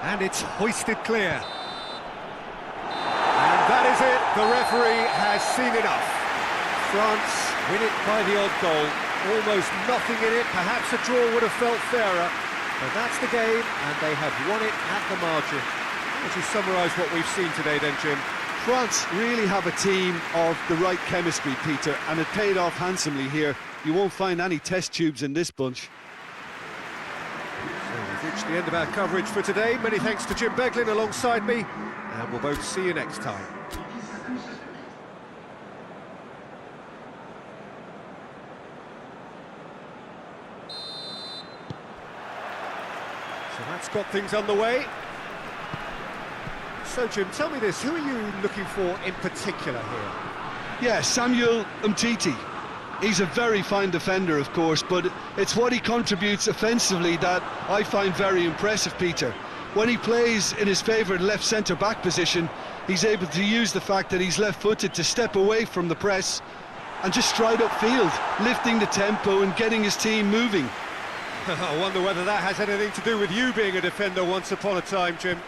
And it's hoisted clear. And that is it, the referee has seen enough. France win it by the odd goal, almost nothing in it, perhaps a draw would have felt fairer, but that's the game, and they have won it at the margin. How would you summarise what we've seen today then, Jim? France really have a team of the right chemistry, Peter, and it paid off handsomely here. You won't find any test tubes in this bunch. So we've reached the end of our coverage for today. Many thanks to Jim Beglin alongside me, and we'll both see you next time. So that's got things underway. So, Jim, tell me this, who are you looking for in particular here? Yeah, Samuel Umtiti. He's a very fine defender, of course, but it's what he contributes offensively that I find very impressive, Peter. When he plays in his favourite left centre-back position, he's able to use the fact that he's left-footed to step away from the press and just stride upfield, lifting the tempo and getting his team moving. I wonder whether that has anything to do with you being a defender once upon a time, Jim.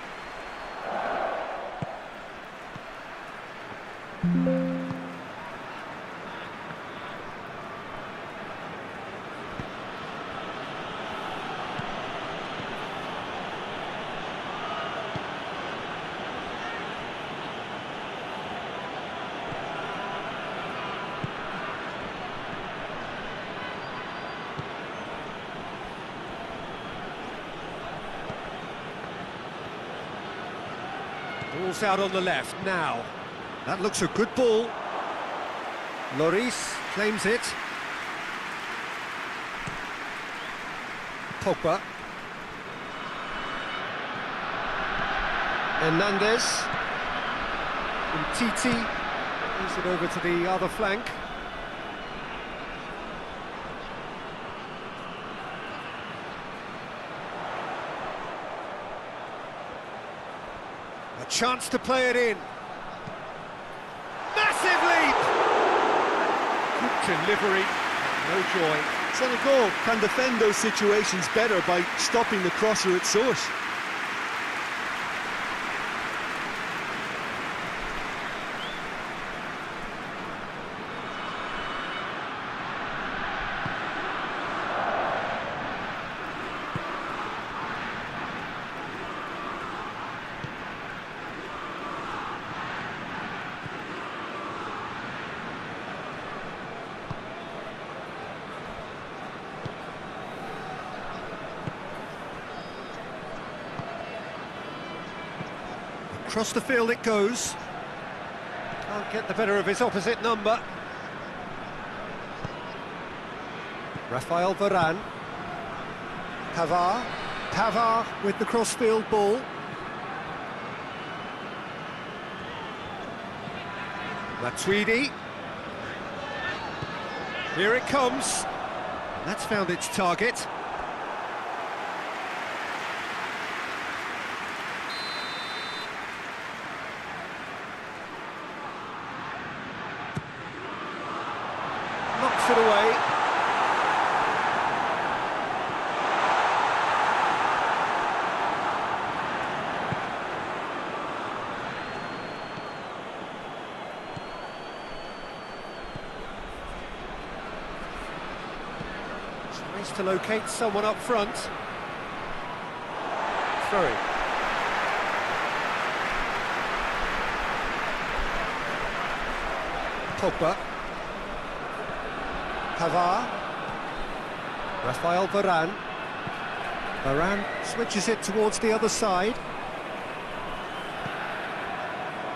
Ball's out on the left now. That looks a good ball. Lloris claims it. Pogba. Hernandez. Umtiti. Moves it over to the other flank. A chance to play it in. Massive leap! Good delivery, no joy. Senegal can defend those situations better by stopping the crosser at source. Across the field it goes. Can't get the better of his opposite number. Raphael Varane. Pavard with the cross-field ball. Matuidi. Here it comes. That's found its target. Knocks it away. Tries to locate someone up front. Throw. Pogba. Pavard. Raphael Varane. Varane switches it towards the other side.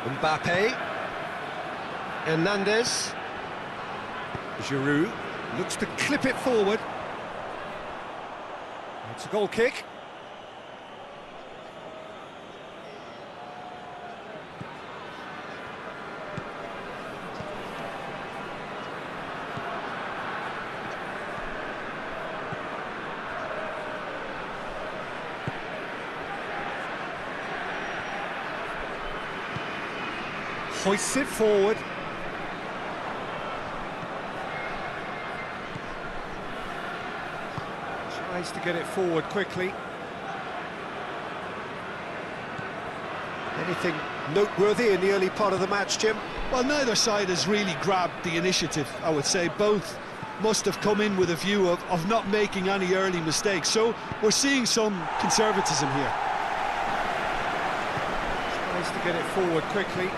Mbappe. Hernandez. Giroud looks to clip it forward. It's a goal kick. Hoists it forward. Tries to get it forward quickly. Anything noteworthy in the early part of the match, Jim? Well, neither side has really grabbed the initiative, I would say. Both must have come in with a view of not making any early mistakes. So we're seeing some conservatism here. Tries to get it forward quickly.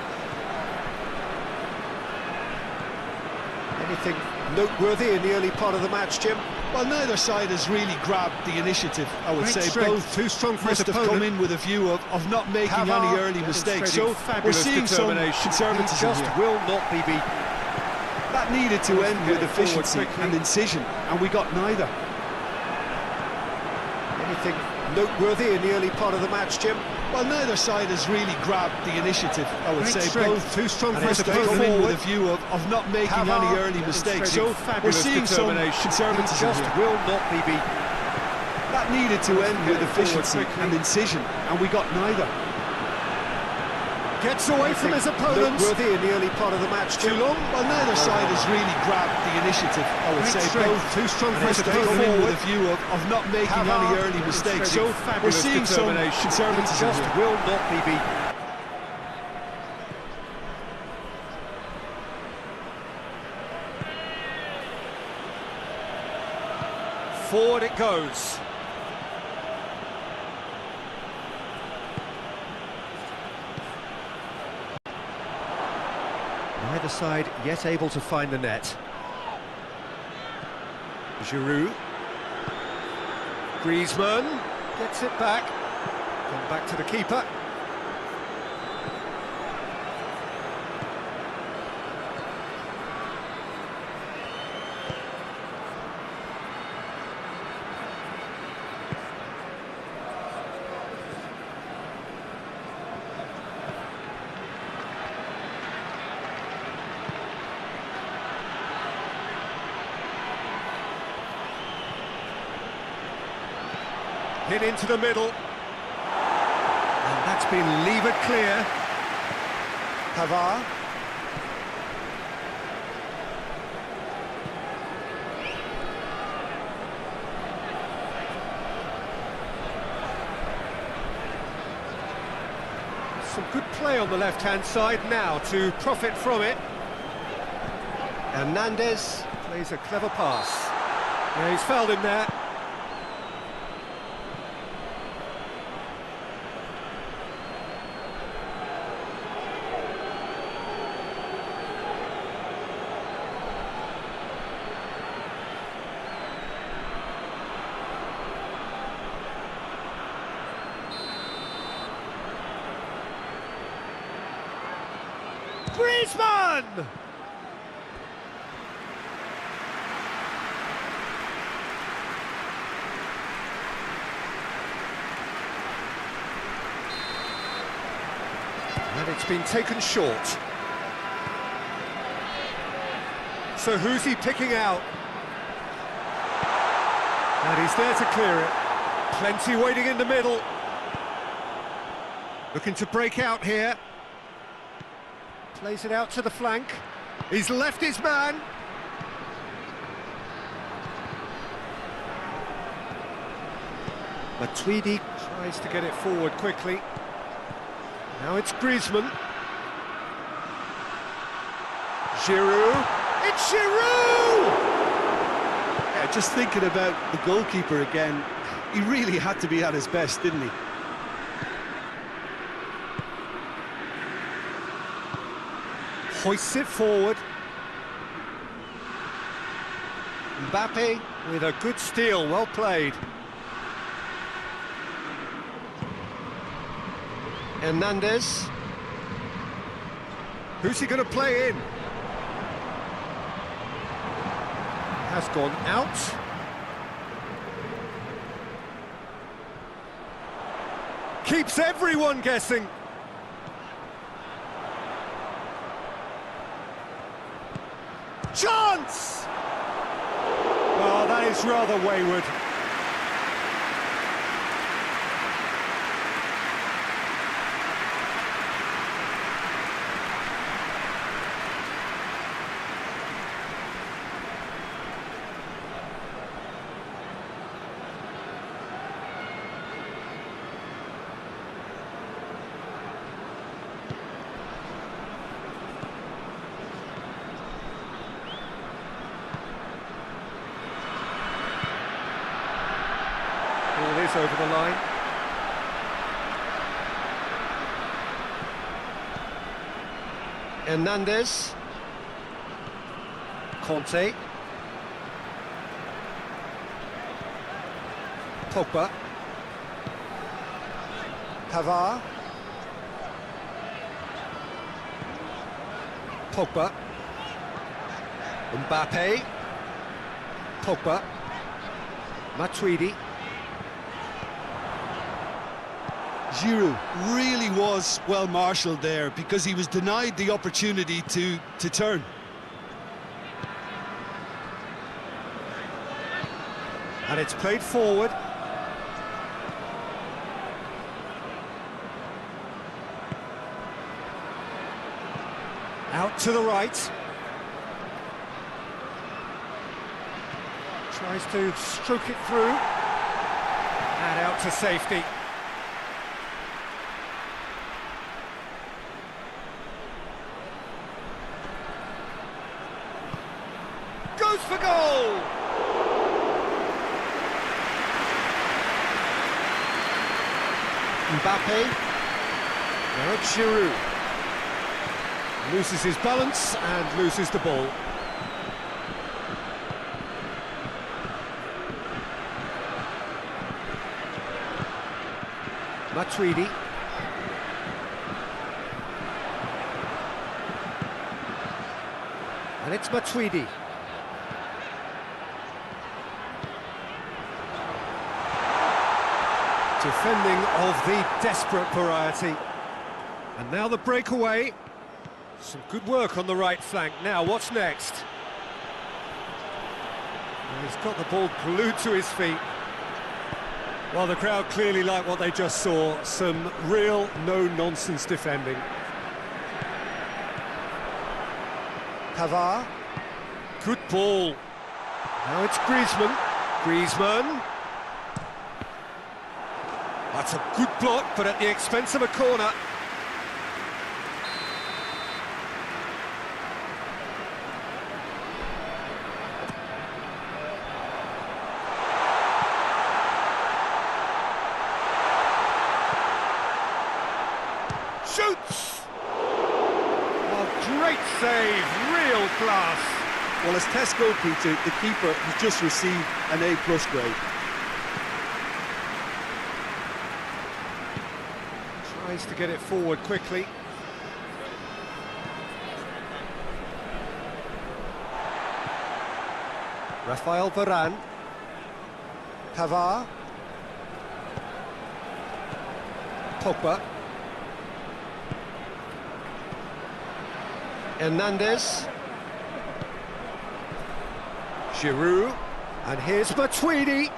Anything noteworthy in the early part of the match, Jim? Well, neither side has really grabbed the initiative, I would say. Both too strong for must his have opponent. come in with a view of not making any early mistakes. So we're seeing some conservatism just here. will not be beaten. That needed to end with efficiency and incision, and we got neither. Anything noteworthy in the early part of the match, Jim? Well, neither side has really grabbed the initiative, I would say. Both too strong for must his have come in opponent. with a view of not making any early mistakes. So we're seeing some conservatism just here. will not be beaten. That needed to end with efficiency and incision, and we got neither. Gets away from his opponent. Noteworthy in the early part of the match, Jim? Too long? Well, neither side has really grabbed the initiative, I would say. Both too strong for his must have come in opponent. with a view of not making any early mistakes. So we're seeing some conservatism just here. will not be beaten. Forward it goes. Neither side yet able to find the net. Giroud. Griezmann gets it back. Then back to the keeper. Hit into the middle. And that's been levered clear. Pavard. Some good play on the left-hand side now to profit from it. Hernandez plays a clever pass. Yeah, he's fouled him there. Griezmann! And it's been taken short. So who's he picking out? And he's there to clear it. Plenty waiting in the middle. Looking to break out here. Plays it out to the flank. He's left his man. Matuidi tries to get it forward quickly. Now it's Griezmann. Giroud. It's Giroud! Yeah, just thinking about the goalkeeper again, he really had to be at his best, didn't he? Hoists it forward. Mbappe with a good steal, well played. Hernandez. Who's he going to play in? Has gone out. Keeps everyone guessing. Chance! Oh, that is rather wayward. pass over the line. Hernandez. Conte. Pogba. Pavard. Pogba. Mbappe. Pogba. Matuidi. Giroud really was well marshalled there because he was denied the opportunity to turn. And it's played forward. Out to the right. Tries to stroke it through. And out to safety. Goes for goal! Mbappe. Now it's Giroud. Loses his balance and loses the ball. Matuidi. And it's Matuidi. Defending of the desperate variety. And now the breakaway. Some good work on the right flank. Now, what's next? Well, he's got the ball glued to his feet. Well, the crowd clearly like what they just saw. Some real no-nonsense defending. Pavard. Good ball. Now it's Griezmann. Griezmann. That's a good block, but at the expense of a corner. Shoots! Oh, great save, real class. Well, as test goalkeeper, the keeper has just received an A+ grade. Tries to get it forward quickly. Rafael Varane. Pavard. Pogba. Hernandez. Giroud. And here's Matuidi.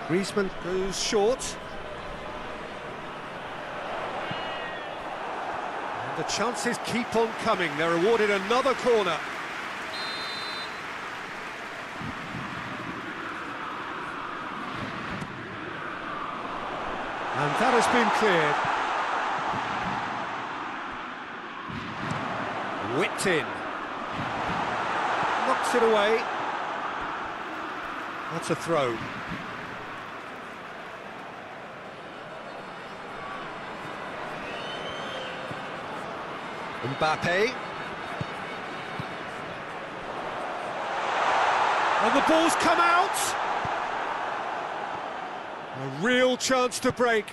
Griezmann goes short. And the chances keep on coming. They're awarded another corner. And that has been cleared. Whipped in. Knocks it away. That's a throw. Mbappe. And the ball's come out. A real chance to break.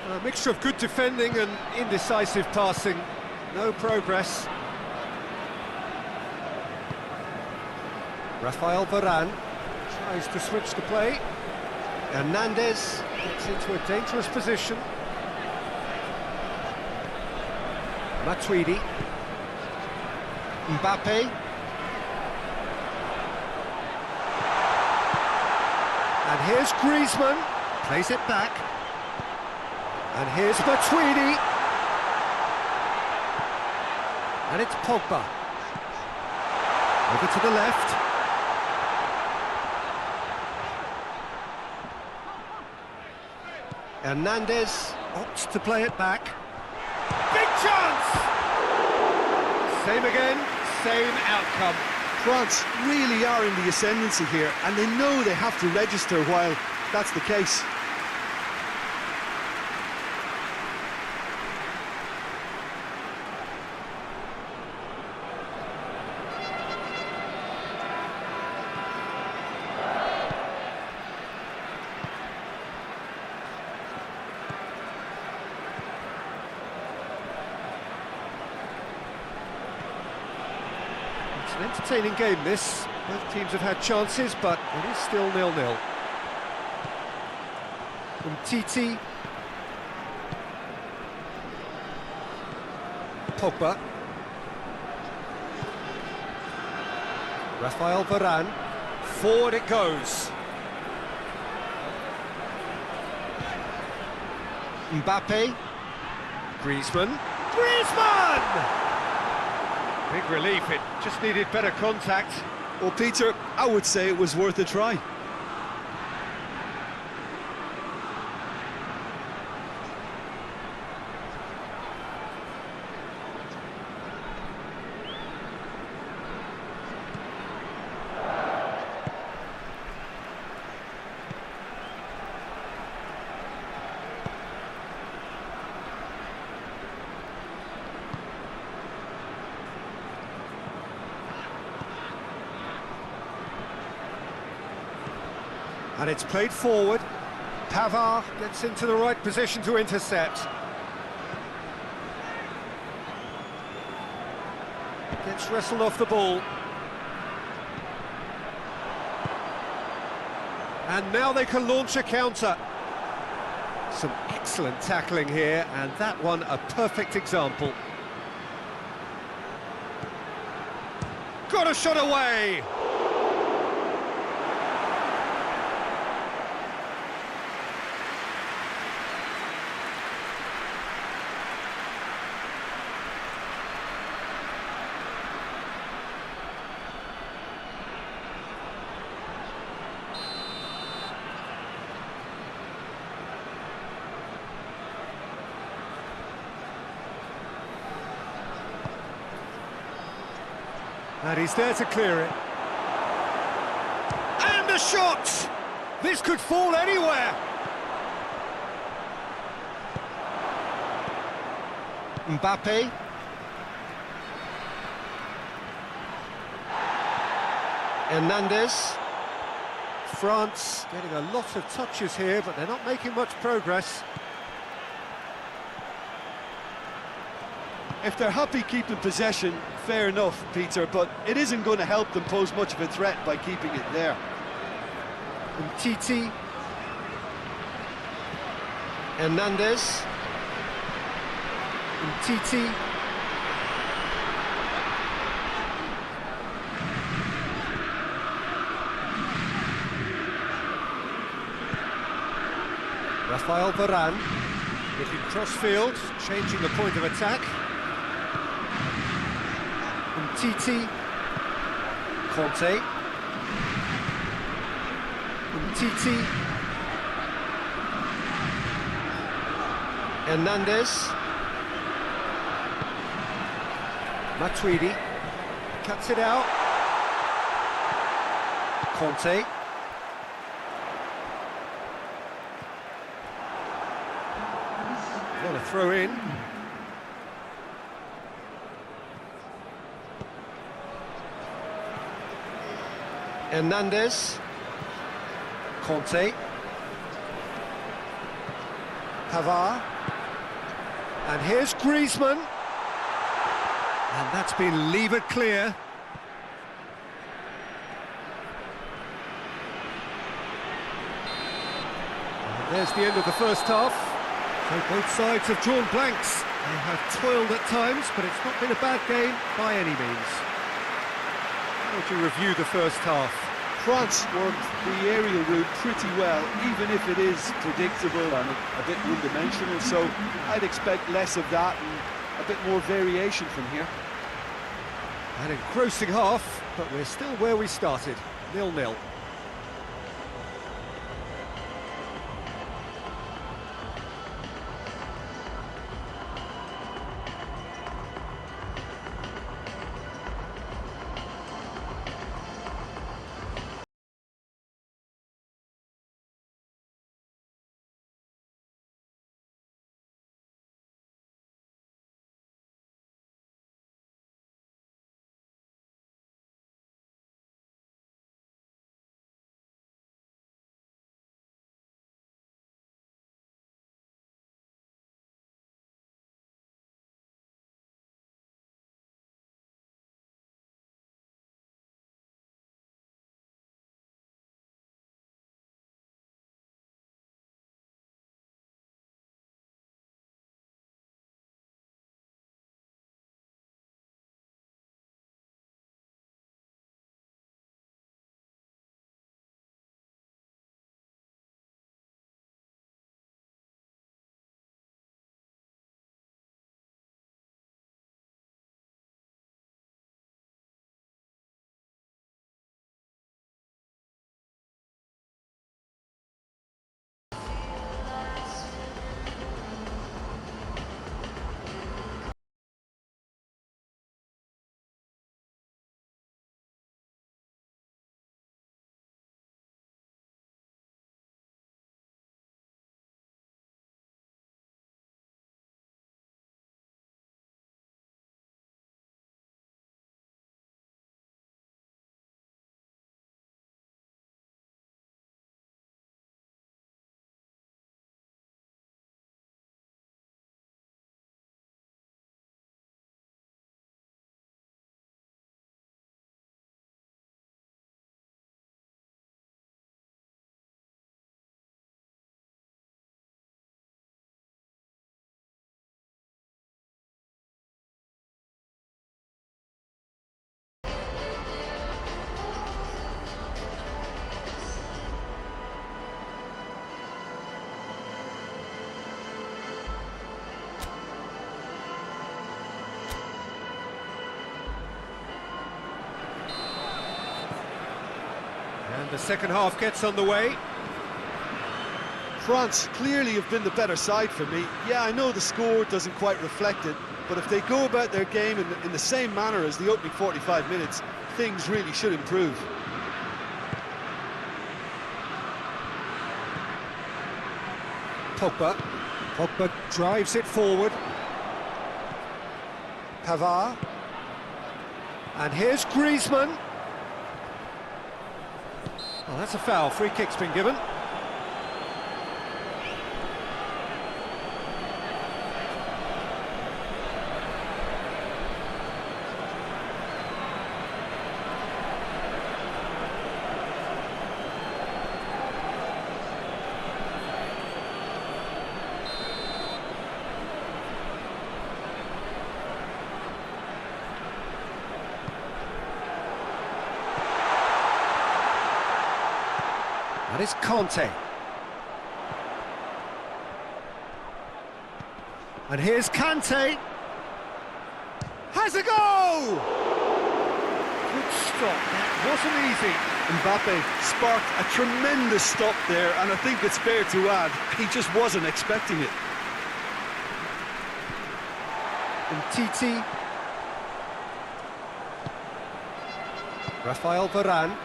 A mixture of good defending and indecisive passing. No progress. Rafael Varane tries to switch the play. Hernandez gets into a dangerous position. Matuidi. Mbappe. And here's Griezmann. Plays it back. And here's Matuidi. And it's Pogba. Over to the left. Hernandez opts to play it back. Big chance! Same again, same outcome. France really are in the ascendancy here, and they know they have to register while that's the case. It's an entertaining game, this. Both teams have had chances, but it is still 0-0. Titi. Pogba. Rafael Varane. Forward it goes. Mbappe. Griezmann. Griezmann! Big relief, it just needed better contact. Well, Peter, I would say it was worth a try. And it's played forward. Pavard gets into the right position to intercept. Gets wrestled off the ball. And now they can launch a counter. Some excellent tackling here, and that one a perfect example. Got a shot away! And he's there to clear it. And a shot! This could fall anywhere! Mbappe. Hernandez. France getting a lot of touches here, but they're not making much progress. If they're happy keeping possession, fair enough, Peter, but it isn't going to help them pose much of a threat by keeping it there. Titi. Hernandez. Titi. Rafael Varane. Looking cross-field, changing the point of attack. Titi. Conte. Titi. Hernandez. Matuidi. Cuts it out. Conte. Got a throw in. Hernandez. Conte. Pavard. And here's Griezmann. And that's been levered clear. And there's the end of the first half. So both sides have drawn blanks. They have toiled at times, but it's not been a bad game by any means. How would you review the first half? France worked the aerial route pretty well, even if it is predictable and a bit one-dimensional, so I'd expect less of that and a bit more variation from here. An engrossing half, but we're still where we started, 0-0. And the second half gets underway. France clearly have been the better side for me. Yeah, I know the score doesn't quite reflect it, but if they go about their game in the same manner as the opening 45 minutes, things really should improve. Pogba drives it forward. Pavard. And here's Griezmann. Oh, that's a foul. Free kick's been given. And it's Conte. And here's Kante. Has a go! Good stop, that wasn't easy. Mbappe sparked a tremendous stop there, and I think it's fair to add, he just wasn't expecting it. And Titi. Rafael Varane.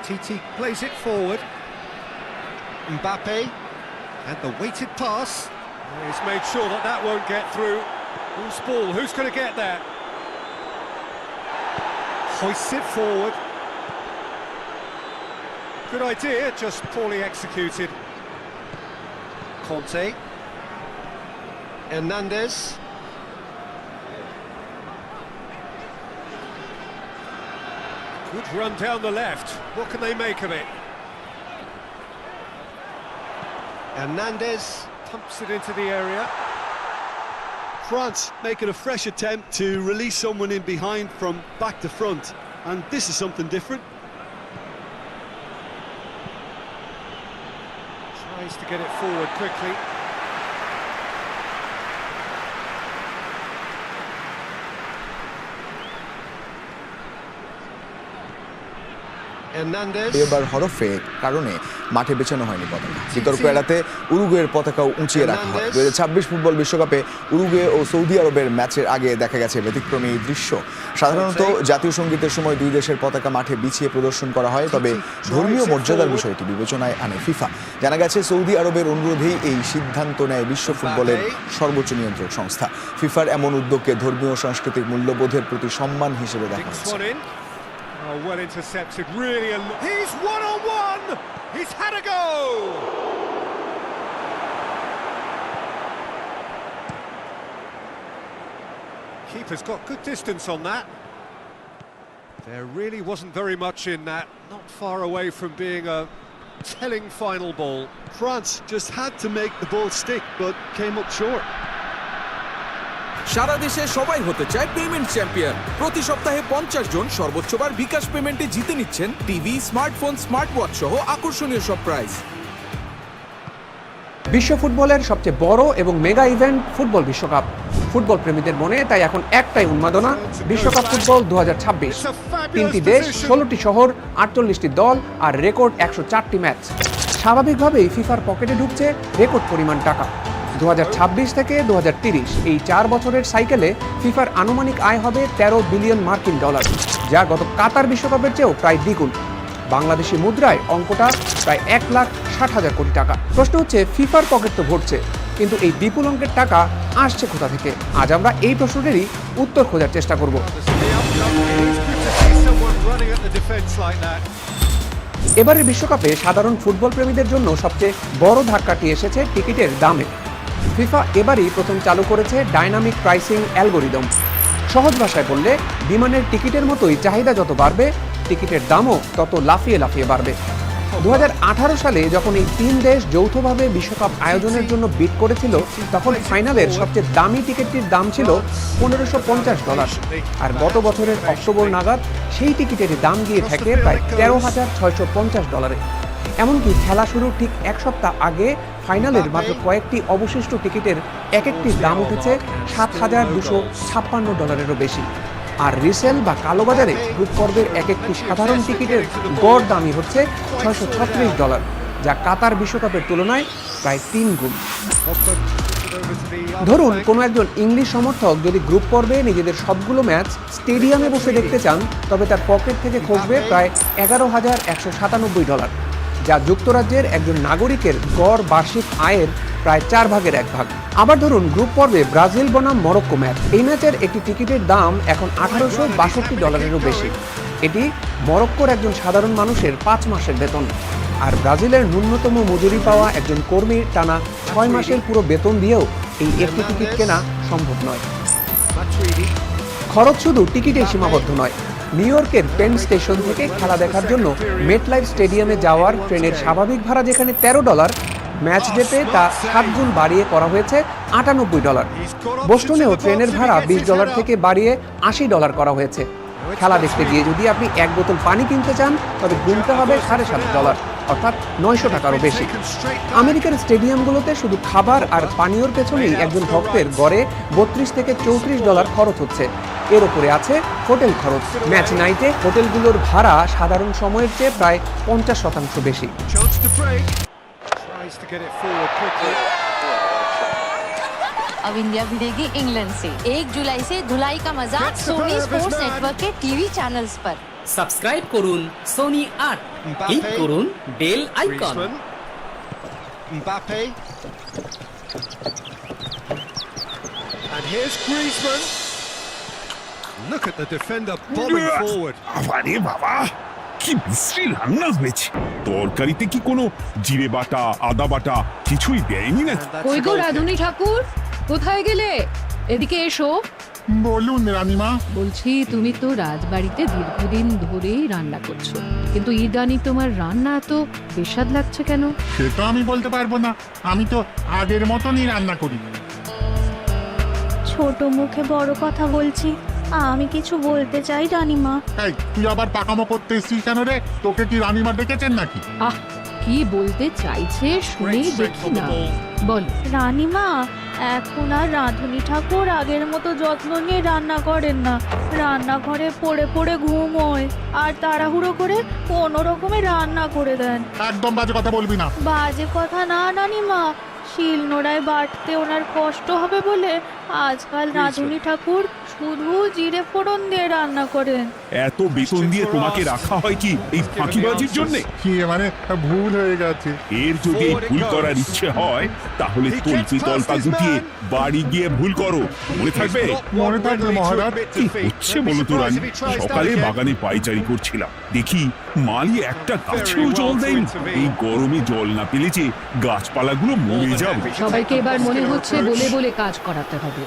Titi plays it forward. Mbappe. And the weighted pass. He's made sure that that won't get through. Who's ball? Who's going to get there? Hoists it forward. Good idea, just poorly executed. Conte. Hernandez. Good run down the left. What can they make of it? Hernandez pumps it into the area. France making a fresh attempt to release someone in behind from back to front, and this is something different. Tries to get it forward quickly. এবার হরফে কারণে মাঠে বেছানো হয়নি পতাকা। বিতর্ক এড়াতে উরুগুয়ের পতাকাও উঁচিয়ে রাখা হয়। 2026 ফুটবল বিশ্বকাপে উরুগুয়ে ও সৌদি আরবের ম্যাচের আগে দেখা গেছে ব্যতিক্রমী এই দৃশ্য। সাধারণত জাতীয় সঙ্গীতের সময় দুই দেশের পতাকা মাঠে বিছিয়ে প্রদর্শন করা হয়, তবে ধর্মীয় মর্যাদার বিষয়টি বিবেচনায় আনে ফিফা। জানা গেছে সৌদি আরবের অনুরোধেই এই সিদ্ধান্ত নেয় বিশ্ব ফুটবলের সর্বোচ্চ নিয়ন্ত্রক সংস্থা। ফিফার এমন উদ্যোগকে ধর্মীয় সাংস্কৃতিক মূল্যবোধের প্রতি সম্মান হিসেবে দেখা হচ্ছে। Oh, well intercepted, really. He's one-on-one! He's had a go! Keeper's got good distance on that. There really wasn't very much in that. Not far away from being a telling final ball. France just had to make the ball stick, but came up short. সারা দেশে সবাই হতে চায় payment champion. প্রতি সপ্তাহে 50 জন সর্বোচ্চবার বিকাশ পেমেন্টে জিতে নিচ্ছেন TV, smartphone, smart watch সহ আকর্ষণীয় সব প্রাইজ। বিশ্ব ফুটবলের সবচেয়ে বড় এবং মেগা ইভেন্ট ফুটবল বিশ্বকাপ। ফুটবল প্রেমীদের মনে তাই এখন একটাই উন্মাদনা, বিশ্বকাপ ফুটবল 2026। 3টি দেশ, 16টি শহর, 48টি দল আর রেকর্ড 104টি ম্যাচ। স্বাভাবিকভাবেই ফিফার পকেটে ঢুকছে রেকর্ড পরিমাণ টাকা। 2026 থেকে 2030 এই 4 বছরের সাইকেলে ফিফার আনুমানিক আয় হবে 13 বিলিয়ন মার্কিন ডলার, যা গত কাতার বিশ্বকাপের চেয়েও প্রায় দ্বিগুণ। বাংলাদেশি মুদ্রায় অঙ্কটা প্রায় 1,60,000 কোটি টাকা। প্রশ্ন হচ্ছে, ফিফার পকেট তো ভরছে, কিন্তু এই বিপুল অঙ্কের টাকা আসছে কোথা থেকে? আজ আমরা এই প্রশ্নটিরই উত্তর খোঁজার চেষ্টা করব। এবারের বিশ্বকাপে সাধারণ ফুটবল প্রেমীদের জন্য সবচেয়ে বড় ধাক্কাটি এসেছে টিকিটের দামে। ফিফা এবারই প্রথম চালু করেছে ডাইনামিক প্রাইসিং অ্যালগোরিদম। সহজ ভাষায় বললে, বিমানের টিকিটের মতোই চাহিদা যত বাড়বে, টিকিটের দামও তত লাফিয়ে লাফিয়ে বাড়বে। 2018 সালে যখন এই 3 দেশ যৌথভাবে বিশ্বকাপ আয়োজনের জন্য বিড করেছিল, তখন ফাইনালের সবচেয়ে দামি টিকিটটির দাম ছিল $1550, আর গত বছরের অক্টোবর নাগাদ সেই টিকিটের দাম গিয়ে থাকে প্রায় $13,650। এমনকি খেলা শুরুর ঠিক এক সপ্তাহ আগে ফাইনালের মাত্র কয়েকটি অবশিষ্ট টিকিটের এক একটির দাম উঠেছে $7,256 বেশি। আর রিসেল বা কালোবাজারে গ্রুপ পর্বের এক একটি সাধারণ টিকিটের গড় দামই হচ্ছে $636, যা কাতার বিশ্বকাপের তুলনায় প্রায় 3 গুণ। ধরুন, কোনো একজন ইংলিশ সমর্থক যদি গ্রুপ পর্বে নিজেদের সবগুলো ম্যাচ স্টেডিয়ামে বসে দেখতে চান, তবে তার পকেট থেকে খসবে প্রায় $11,197, যা যুক্তরাজ্যের একজন নাগরিকের গড় বার্ষিক আয়ের প্রায় 1/4 আবার ধরুন, গ্রুপ পর্বে ব্রাজিল বনাম মরক্কো ম্যাচ। এই ম্যাচের একটি টিকিটের দাম এখন $1862 বেশি। এটি মরক্কোর একজন সাধারণ মানুষের 5 মাসের বেতন। আর ব্রাজিলের ন্যূনতম মজুরি পাওয়া একজন কর্মীর টানা 6 মাসের পুরো বেতন দিয়েও এই একটি টিকিট কেনা সম্ভব নয়। খরচ শুধু টিকিটে সীমাবদ্ধ নয়। নিউ ইয়র্কের পেন স্টেশন থেকে খেলা দেখার জন্য মেটলাইফ স্টেডিয়ামে যাওয়ার ট্রেনের স্বাভাবিক ভাড়া যেখানে $13, ম্যাচ ডেতে তা 7 গুণ বাড়িয়ে করা হয়েছে $98। বোস্টনেও ট্রেনের ভাড়া $20 থেকে বাড়িয়ে $80 করা হয়েছে। খেলা দেখতে গিয়ে যদি আপনি 1 বোতল পানি কিনতে চান, তবে গুনতে হবে $7.5, অর্থাৎ $900 বেশি। আমেরিকার স্টেডিয়ামগুলোতে শুধু খাবার আর পানীয়র পেছনেই একজন ভক্তের গড়ে $32 থেকে $34 খরচ হচ্ছে। এর উপরে আছে হোটেল খরচ। ম্যাচ নাইটে হোটেলগুলোর ভাড়া সাধারণ সময়ের চেয়ে প্রায় 50% বেশি। अब इंडिया भिड़ेगी इंग्लैंड से। 1 जुलाई से धुलाई का मजाक सोनी स्पोर्ट्स नेटवर्क के टीवी चैनल्स पर। সাবস্ক্রাইব করুন সোনি 8, ক্লিক করুন bell icon. Mbappe. And here's Griezmann. Look at the defender bombing forward. আরে বাবা, কি বিশ্রী রান্না হয়েছে! তরকারিতে কি কোনো জিরে বাটা, আদা বাটা কিছুই দেয়নি নাকি? কই গো রাধুনী ঠাকুর, কোথায় গেলে? এদিকে এসো। বলুন রানীমা। বলছি, তুমি তো রাজবাড়িতে দীর্ঘদিন ধরেই রান্না করছো, কিন্তু ইদানি তোমার রান্না এত বেস্বাদ লাগছে কেন? সেটা আমি বলতে পারবো না, আমি তো আগের মতনই রান্না করি। ছোট মুখে বড় কথা বলছি, আমি কিছু বলতে চাই রানীমা। এই, তুই আবার পাকামো করতে এসেছিস কেন রে? তোকে কি রানীমা ডেকেছেন নাকি? আহ, কি বলতে চাইছে শুনেই দেখি না, বল। রানীমা, এখন আর রাঁধুনি ঠাকুর আগের মতো যত্ন নিয়ে রান্না করেন না। রান্নাঘরে পড়ে পড়ে ঘুমোয় আর তাড়াহুড়ো করে কোনো রকমে রান্না করে দেন। একদম বাজে কথা বলবি না। বাজে কথা না রানীমা, শিলনোড়ায় বাটতে ওনার কষ্ট হবে বলে আজকাল রাঁধুনি ঠাকুর শুধু জিরে ফোড়ন দিয়ে রান্না করেন। এত বেতন দিয়ে তোমাকে রাখা হয় কি এই ফাঁকিবাজির জন্য? কি মানে ভুল হয়ে গেছে। এর যদি ভুল করার ইচ্ছে হয় তাহলে তল্পি তল্পা গুটিয়ে বাড়ি গিয়ে ভুল করো, মনে থাকবে? মনে থাকবে মহারাজ। কি হচ্ছে বলো তো রানী? সকালে বাগানে পাইচারি করছিলাম, দেখি মালি একটা গাছেও জল দেয়নি। এই গরমে জল না পেলে যে গাছপালাগুলো মরে যাবে। সবাইকে এবার মনে হচ্ছে বলে বলে কাজ করাতে হবে।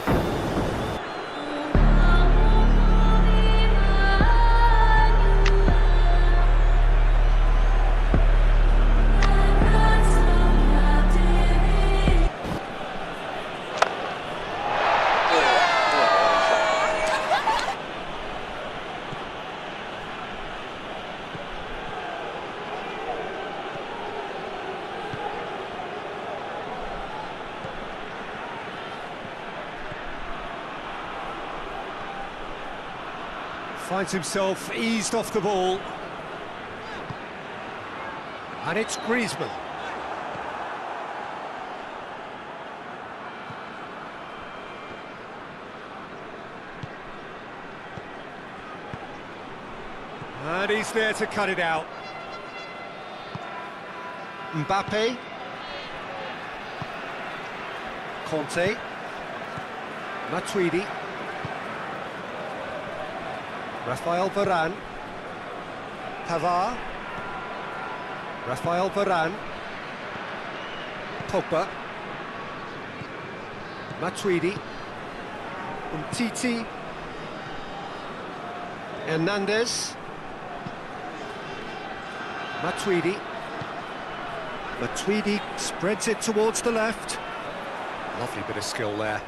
Finds himself eased off the ball. And it's Griezmann. And he's there to cut it out. Mbappe. Conte. Matuidi. Rafael Varane. Pavard. Rafael Varane. Pogba. Matuidi. Umtiti. Hernandez. Matuidi. Matuidi spreads it towards the left. Lovely bit of skill there.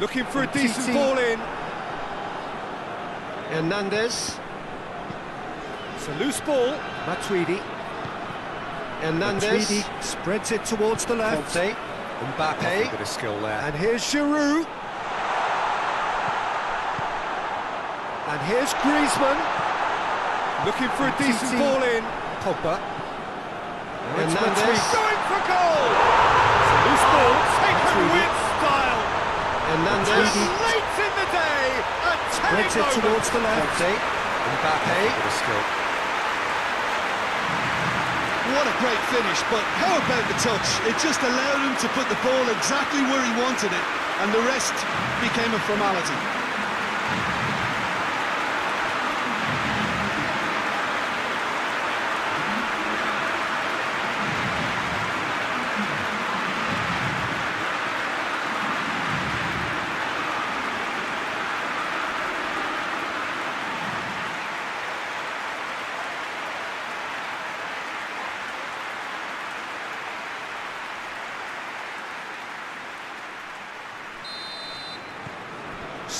Looking for a decent ball in. Hernandez. It's a loose ball. Matuidi. Hernandez. Matuidi spreads it towards the left. Conte. Mbappe. A bit of skill there. And here's Giroud. And here's Griezmann. Looking for a decent ball in. Pogba. Hernandez. Going for goal. It's a loose ball. Taken with style. Hernandez. Late in the day. A telling moment. It towards the left. Mbappe. With skill. What a great finish, but how about the touch? It just allowed him to put the ball exactly where he wanted it, and the rest became a formality.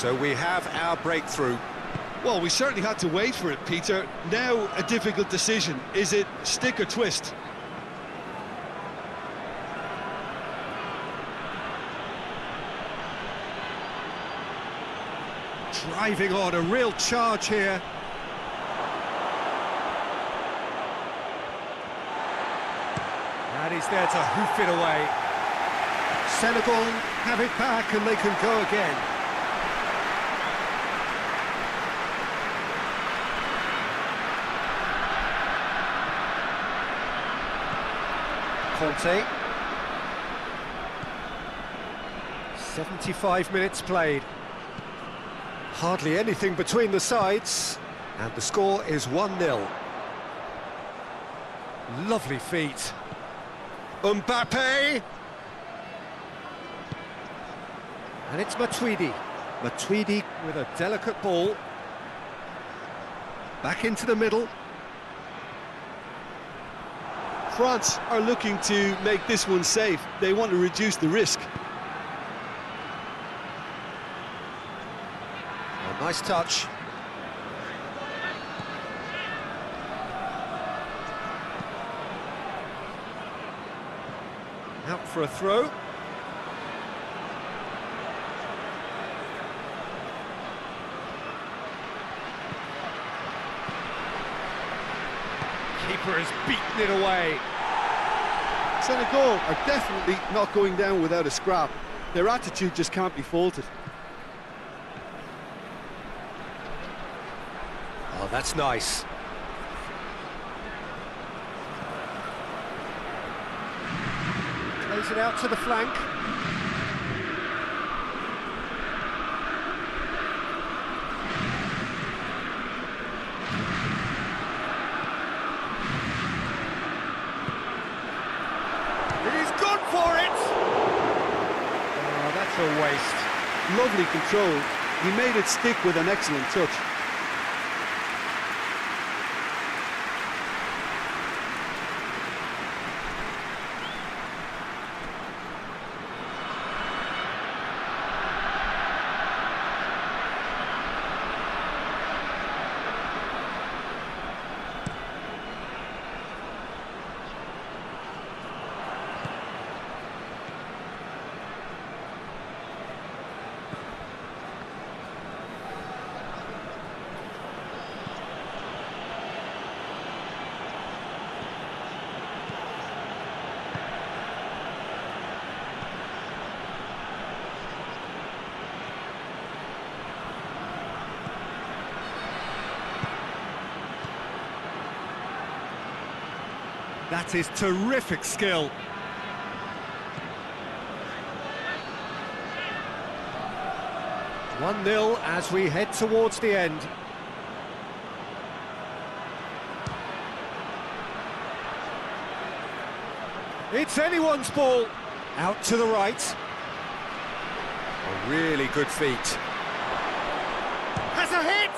So we have our breakthrough. Well, we certainly had to wait for it, Peter. Now a difficult decision. Is it stick or twist? Driving on, a real charge here. And he's there to hoof it away. Senegal have it back and they can go again. Conte. 75 minutes played. Hardly anything between the sides, and the score is 1-0. Lovely feet. Mbappe! And it's Matuidi. Matuidi with a delicate ball. Back into the middle. France are looking to make this one safe. They want to reduce the risk. Oh, nice touch. Out for a throw. Keeper has beaten it away. Senegal are definitely not going down without a scrap. Their attitude just can't be faulted. Oh, that's nice. Plays it out to the flank. For it! Oh, that's a waste. Lovely control. He made it stick with an excellent touch. That is terrific skill. One 0 as we head towards the end. It's anyone's ball. Out to the right. A really good feat. Has a hit!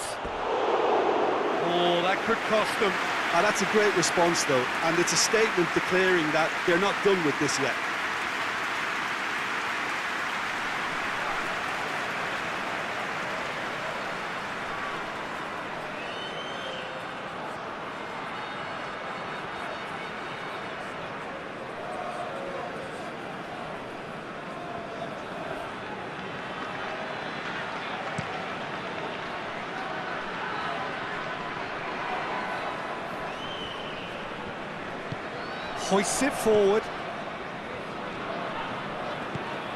Oh, that could cost them. That's a great response, though, and it's a statement declaring that they're not done with this yet. Hoists it forward.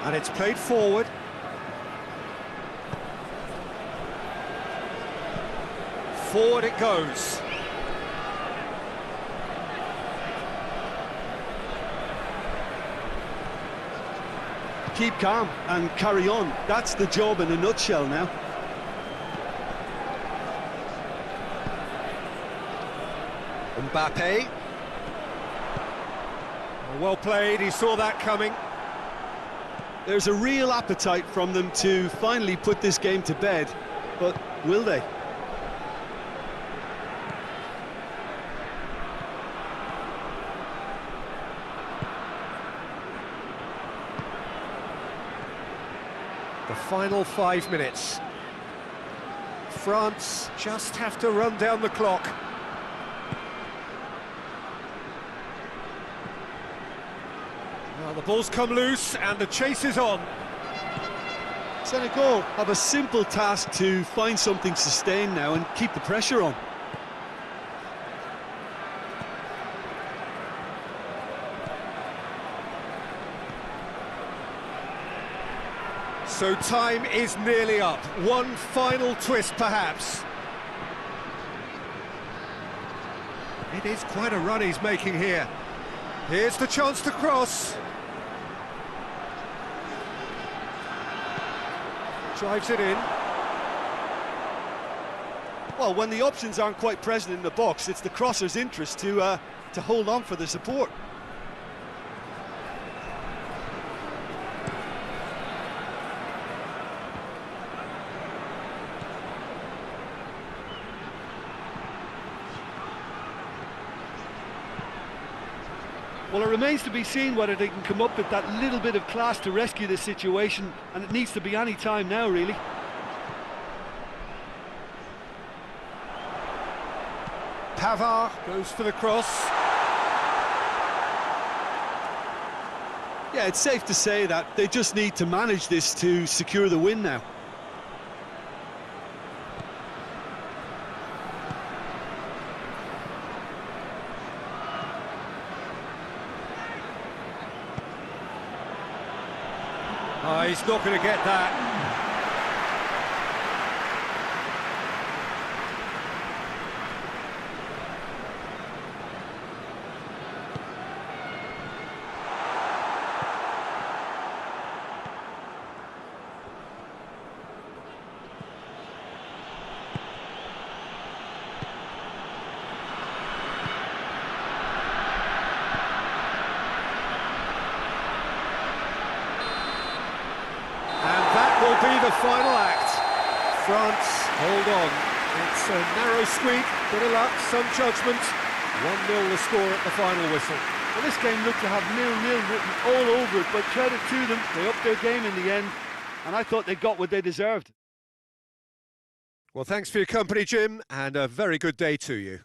And it's played forward. Forward it goes. Keep calm and carry on. That's the job in a nutshell now. Mbappe. Well played, he saw that coming. There's a real appetite from them to finally put this game to bed, but will they? The final 5 minutes. France just have to run down the clock. Well, the ball's come loose and the chase is on. Senegal have a simple task to find something sustained now and keep the pressure on. So time is nearly up. One final twist, perhaps. It is quite a run he's making here. Here's the chance to cross. Drives it in. Well, when the options aren't quite present in the box, it's the crosser's interest to hold on for the support. Well, it remains to be seen whether they can come up with that little bit of class to rescue this situation, and it needs to be any time now, really. Pavard goes for the cross. Yeah, it's safe to say that they just need to manage this to secure the win now. Oh, he's not going to get that. Will be the final act. France, hold on. It's a narrow squeak, bit of luck, some judgment. 1-0 the score at the final whistle. Well, this game looked to have 0-0 written all over it, but credit to them, they upped their game in the end, and I thought they got what they deserved. Well, thanks for your company, Jim, and a very good day to you.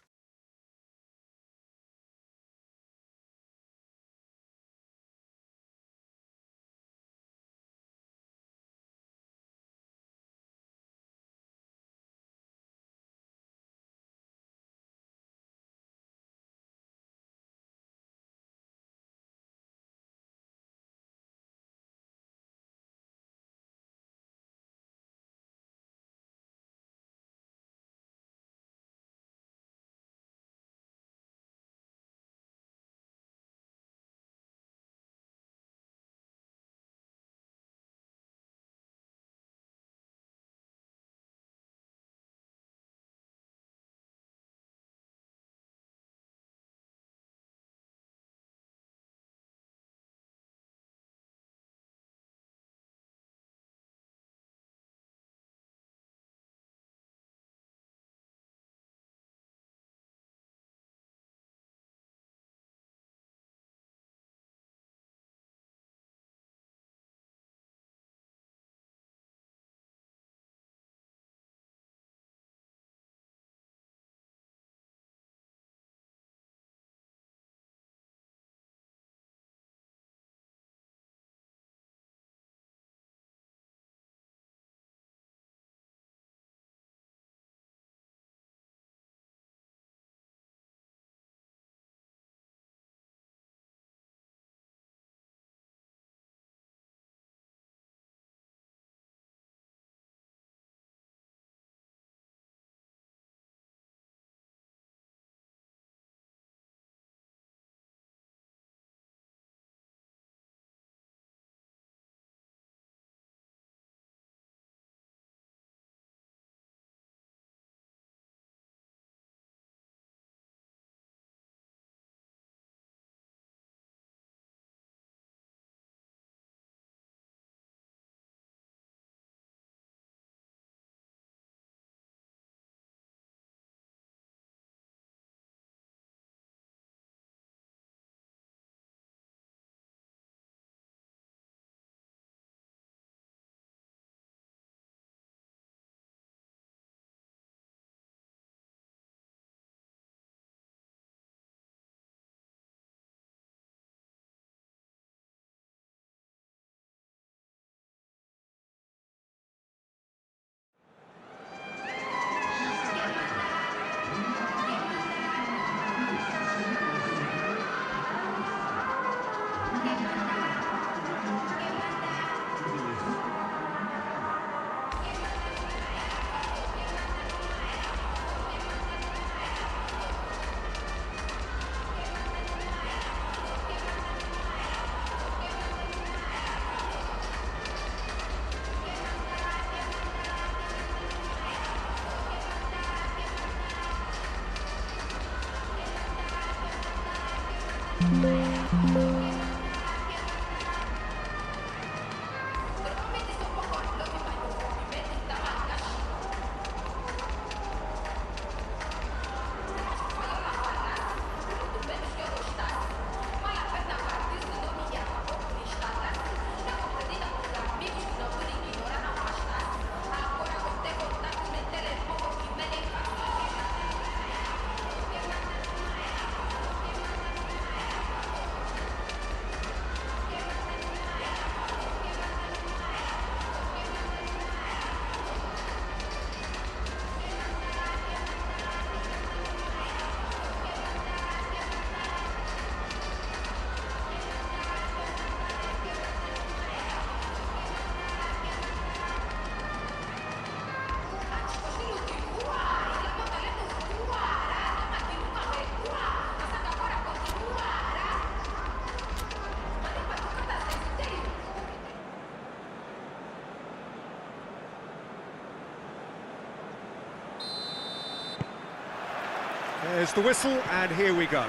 There's the whistle, and here we go.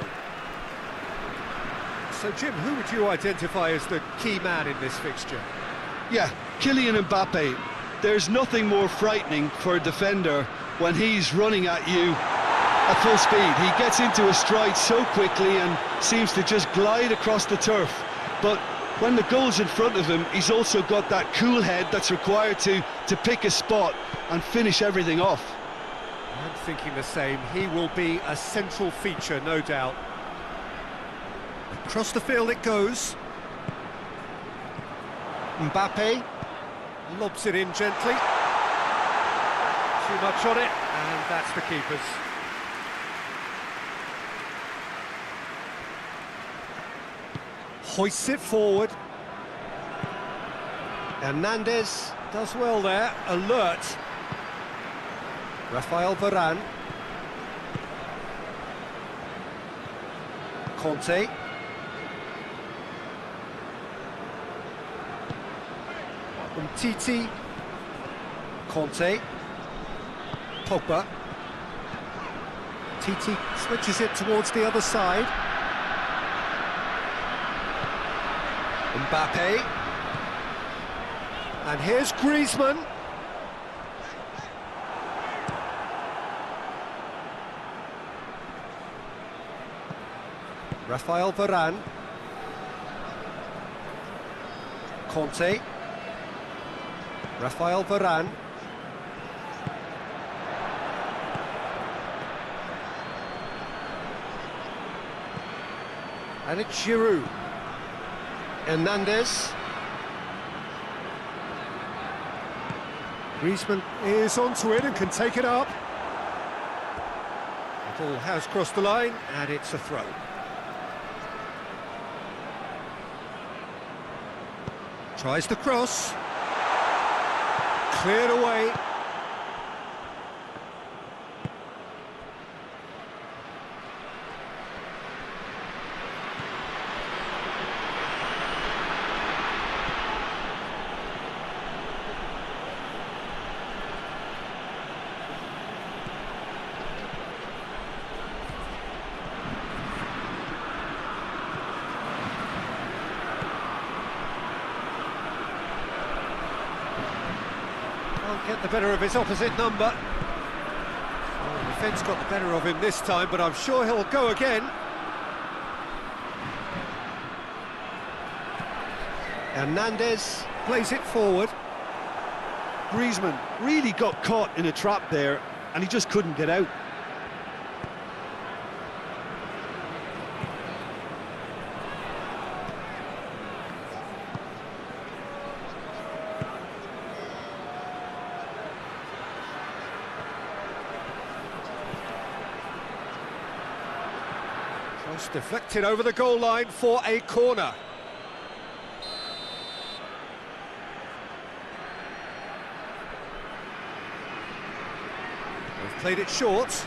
So, Jim, who would you identify as the key man in this fixture? Yeah, Kylian Mbappe. There's nothing more frightening for a defender when he's running at you at full speed. He gets into a stride so quickly and seems to just glide across the turf. But when the goal's in front of him, he's also got that cool head that's required to pick a spot and finish everything off. I'm thinking the same. He will be a central feature, no doubt. Across the field it goes. Mbappe lobs it in gently. Too much on it, and that's the keeper's. Hoists it forward. Hernandez does well there, alert. Rafael Varane. Conte. Titi. Conte. Pogba. Titi switches it towards the other side. Mbappe. And here's Griezmann. Rafael Varane. Conte. Rafael Varane. And it's Giroud. Hernandez. Griezmann is onto it and can take it up. The ball has crossed the line, and it's a throw. Tries the cross. Cleared away. Can't get the better of his opposite number. Well, the defence got the better of him this time, but I'm sure he'll go again. Hernandez plays it forward. Griezmann really got caught in a trap there, and he just couldn't get out. Cross deflected over the goal line for a corner. They've played it short.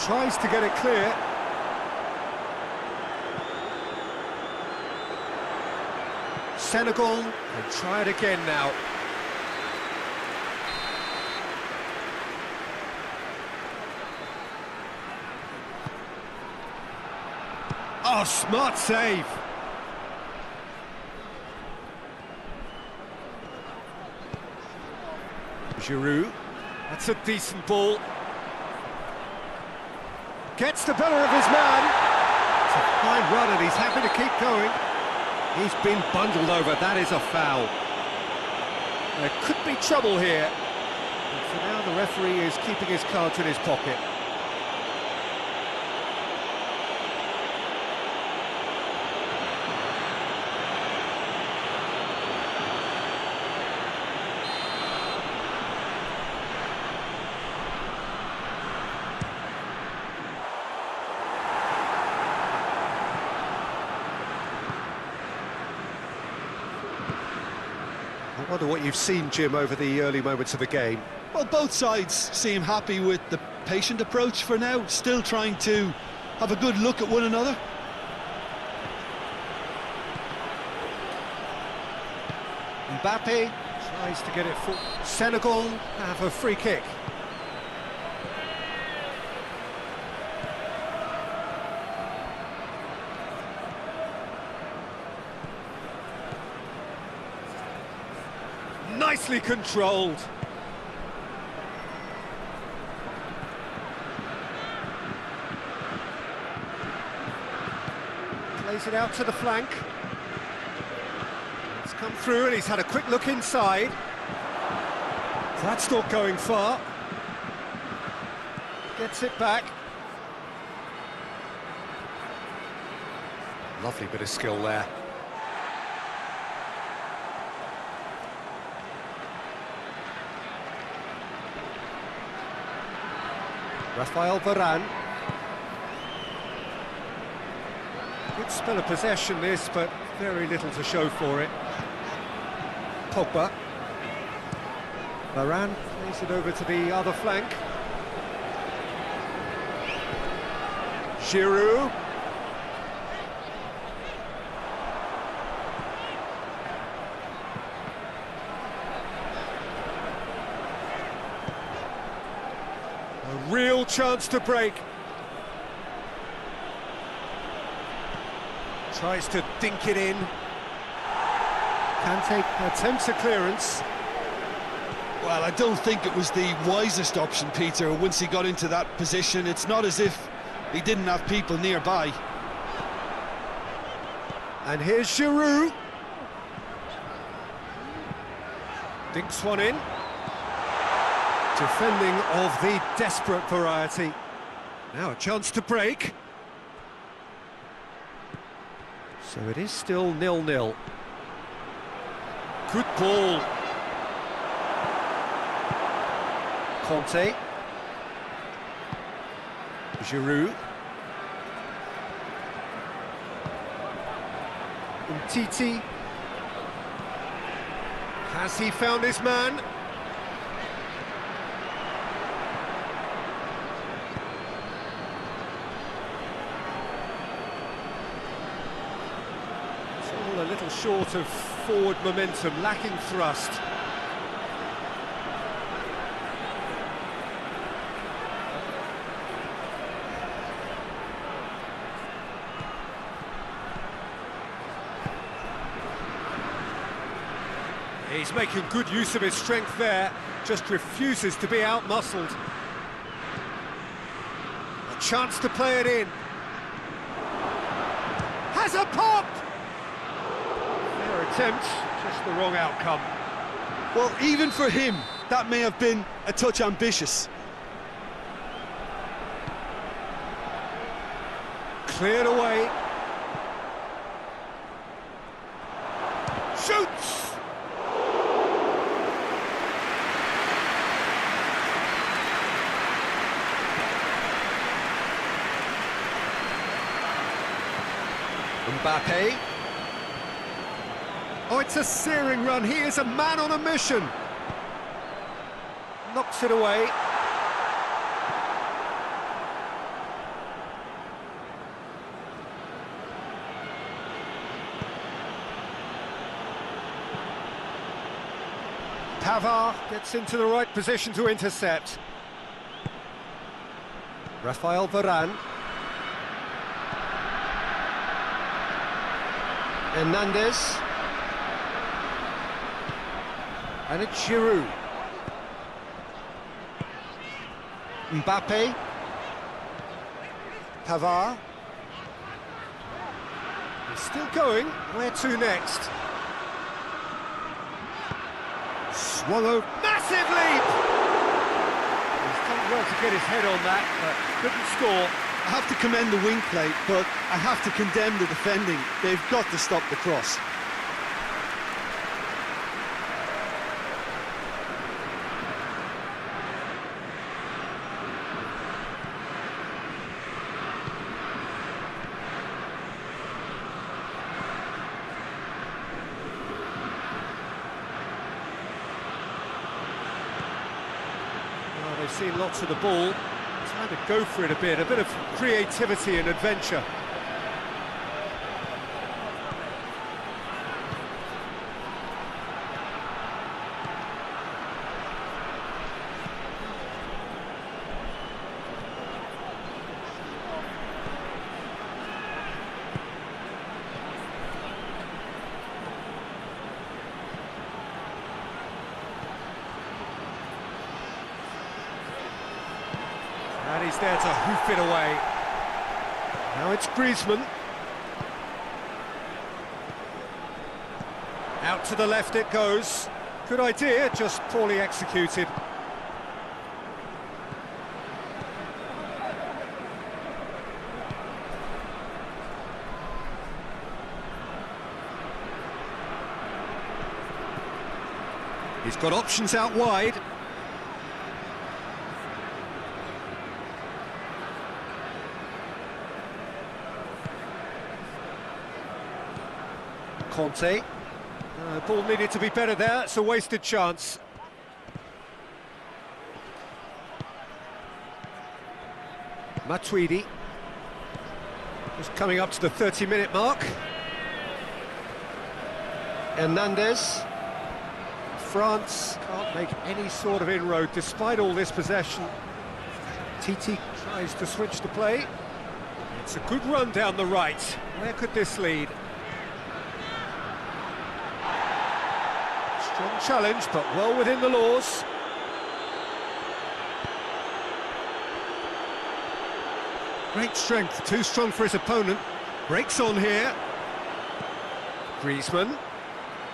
Tries to get it clear. Senegal will try it again now. Oh, smart save. Giroud, that's a decent ball. Gets the better of his man. It's a fine run and he's happy to keep going. He's been bundled over, that is a foul. There could be trouble here. And for now the referee is keeping his cards in his pocket. I wonder what you've seen, Jim, over the early moments of the game. Well, both sides seem happy with the patient approach for now, still trying to have a good look at one another. Mbappe tries to get it for Senegal, have a free kick. nicely controlled. Plays it out to the flank. It's come through and he's had a quick look inside. That's not going far. Gets it back. Lovely bit of skill there. Rafael Varane. Good spell of possession this, but very little to show for it. Pogba. Varane plays it over to the other flank. Giroud. A real chance to break. Tries to dink it in. Kante attempts a clearance. Well, I don't think it was the wisest option, Peter, once he got into that position. It's not as if he didn't have people nearby. And here's Giroud. Dinks one in. Defending of the desperate variety. Now a chance to break. So it is still 0-0. Good ball. Conte. Giroud. Umtiti. Has he found his man? It's all a little short of forward momentum, lacking thrust. He's making good use of his strength there, just refuses to be out-muscled. A chance to play it in. Has a pop! Fair attempt, just the wrong outcome. Well, even for him, that may have been a touch ambitious. Cleared away. Shoots! Mbappe. Oh, it's a searing run. He is a man on a mission. Knocks it away. Pavard gets into the right position to intercept. Rafael Varane. Hernandez. And it's Giroud. Mbappe. Pavard. He's still going. Where to next? Swung over. Massive leap! He's done well to get his head on that, but couldn't score. I have to commend the wing play, but I have to condemn the defending. They've got to stop the cross. Well, they've seen lots of the ball. Trying to go for it a bit of creativity and adventure. And he's there to hoof it away. Now it's Griezmann. Out to the left it goes. Good idea, just poorly executed. He's got options out wide. Conte. Ball needed to be better there, it's a wasted chance. Matuidi. Just coming up to the 30-minute mark. Hernandez. France can't make any sort of inroad despite all this possession. Titi tries to switch the play. It's a good run down the right. Where could this lead? Strong challenge, but well within the laws. Great strength, too strong for his opponent. Breaks on here. Griezmann.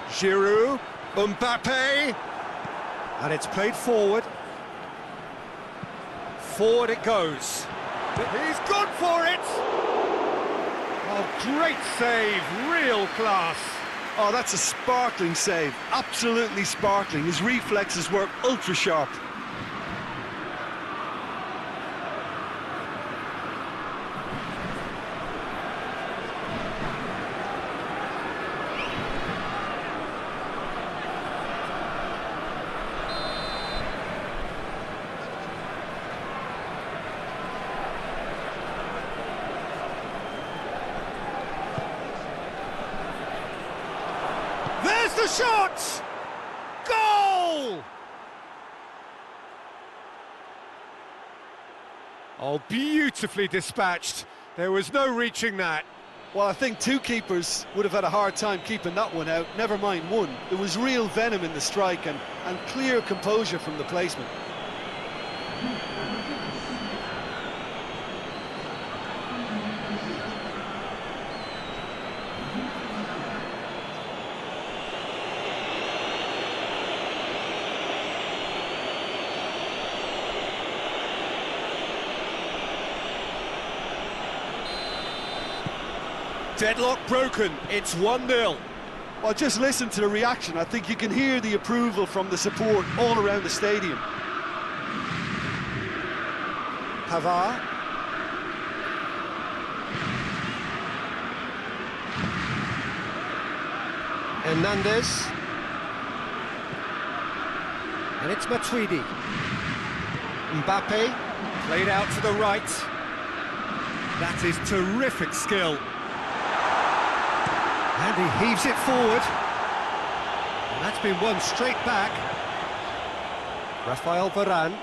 Giroud. Mbappe, and it's played forward. Forward it goes. He's gone for it! Oh, great save, real class. Oh, that's a sparkling save, absolutely sparkling. His reflexes were ultra sharp. There's the shot! Goal! Oh, beautifully dispatched. There was no reaching that. Well, I think two keepers would have had a hard time keeping that one out, never mind one. There was real venom in the strike and clear composure from the placement. Deadlock broken, it's 1-0. Well, just listen to the reaction. I think you can hear the approval from the support all around the stadium. Pavard. Hernandez. And it's Matuidi. Mbappe, played out to the right. That is terrific skill. And he heaves it forward. And that's been won straight back. Rafael Varane.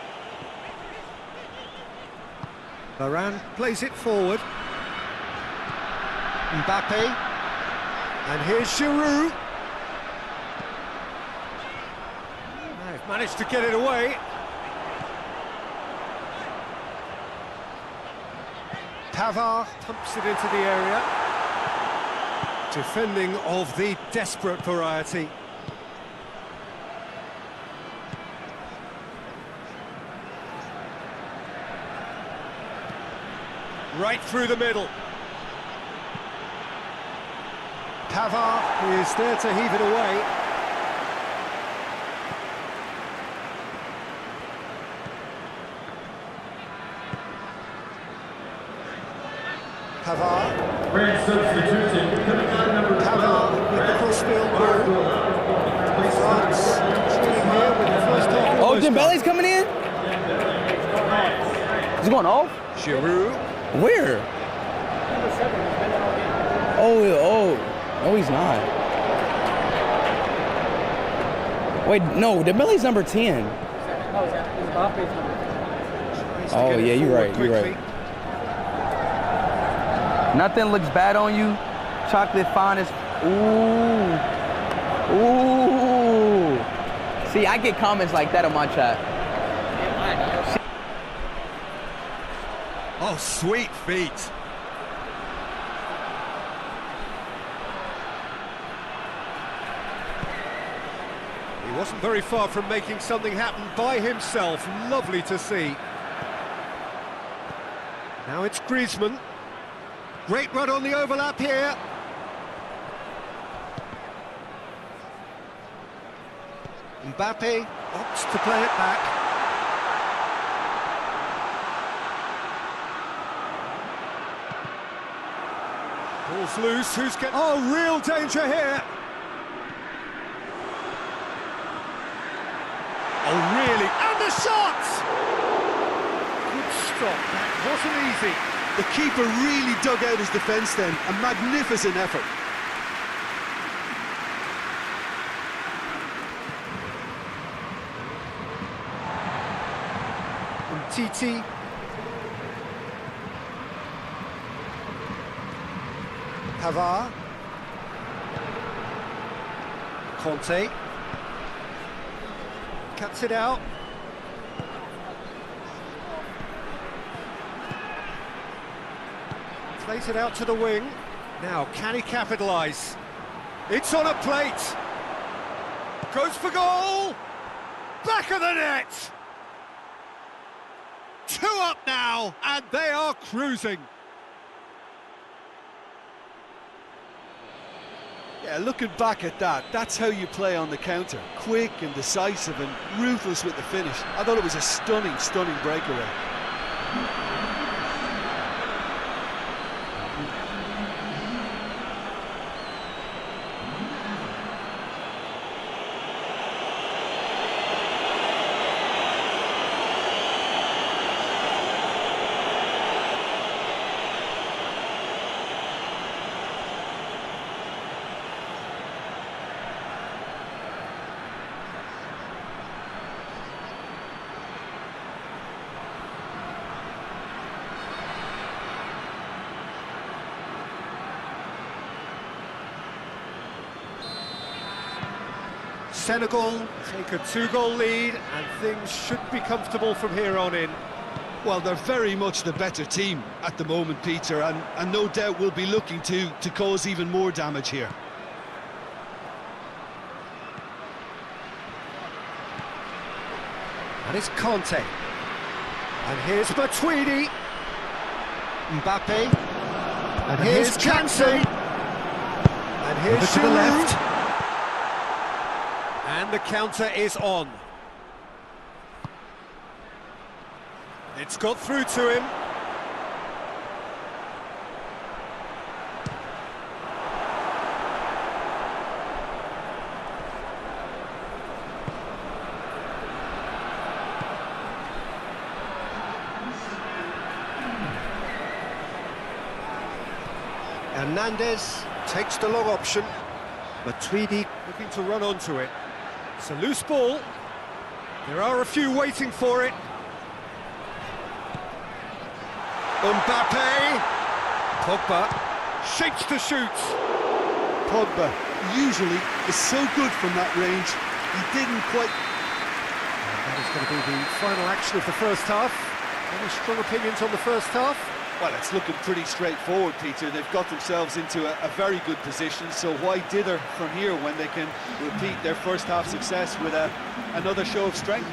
Varane plays it forward. Mbappe. And here's Giroud. They've managed to get it away. Pavard pumps it into the area. Defending of the desperate variety. Right through the middle. Pavard is there to heave it away. Pavard. French substitution coming out of number 12. With the crossfield ball. France trailing here with the first half. Oh, Dembele's coming in? He's going off? Giroud. Where? Oh, no, he's not. Wait, no, Dembele's number 10. Oh, yeah, you're right. Nothing looks bad on you. Chocolate finest. Ooh. See, I get comments like that on my chat. Oh, sweet feet. He wasn't very far from making something happen by himself. Lovely to see. Now it's Griezmann. Great run on the overlap here. Mbappe opts to play it back. Ball's loose, who's getting... Oh, real danger here! Oh, really? And the shot! Good stop, that wasn't easy. The keeper really dug out his defence then. A magnificent effort. Titi. Pavard. Conte. Cuts it out. Plays it out to the wing. Now, can he capitalise? It's on a plate. Goes for goal. Back of the net. 2 up now, and they are cruising. Yeah, looking back at that, that's how you play on the counter. Quick and decisive and ruthless with the finish. I thought it was a stunning, stunning breakaway. Senegal take a 2-goal lead, and things should be comfortable from here on in. Well, they're very much the better team at the moment, Peter, and no doubt will be looking to cause even more damage here. And it's Conte. And here's Matuidi. Mbappe. And here's Janssen. And here's to the left. And the counter is on. It's got through to him. Hernandez takes the long option. Matuidi looking to run onto it. It's a loose ball. There are a few waiting for it. Mbappe. Pogba shapes to shoot. Pogba usually is so good from that range. He didn't quite... And that is going to be the final action of the first half. Any strong opinions on the first half? Well, it's looking pretty straightforward, Peter. They've got themselves into a very good position, so why dither from here when they can repeat their first half success with another show of strength?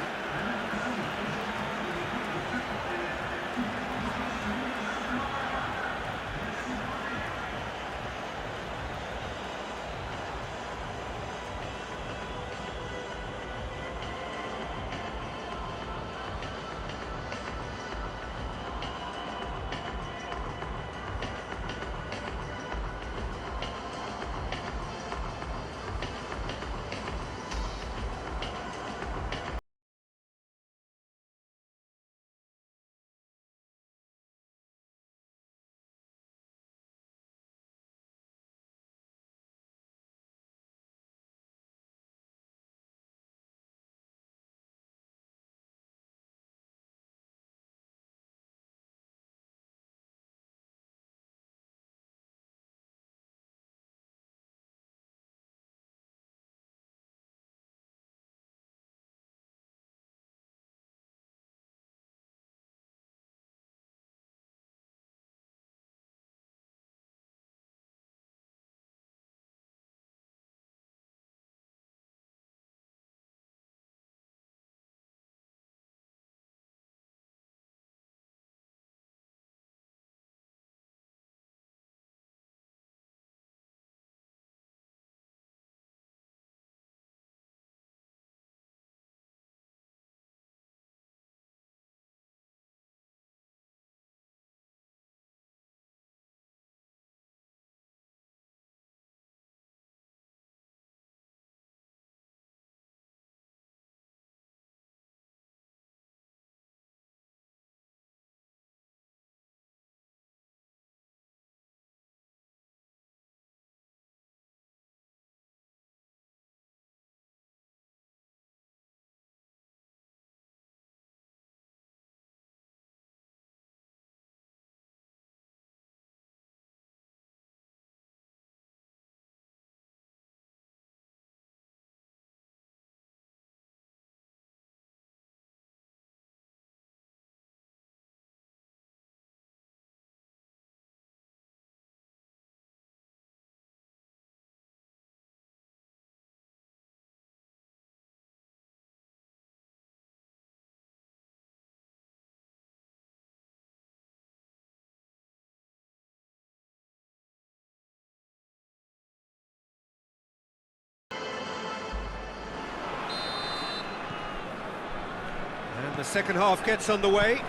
And the second half gets underway.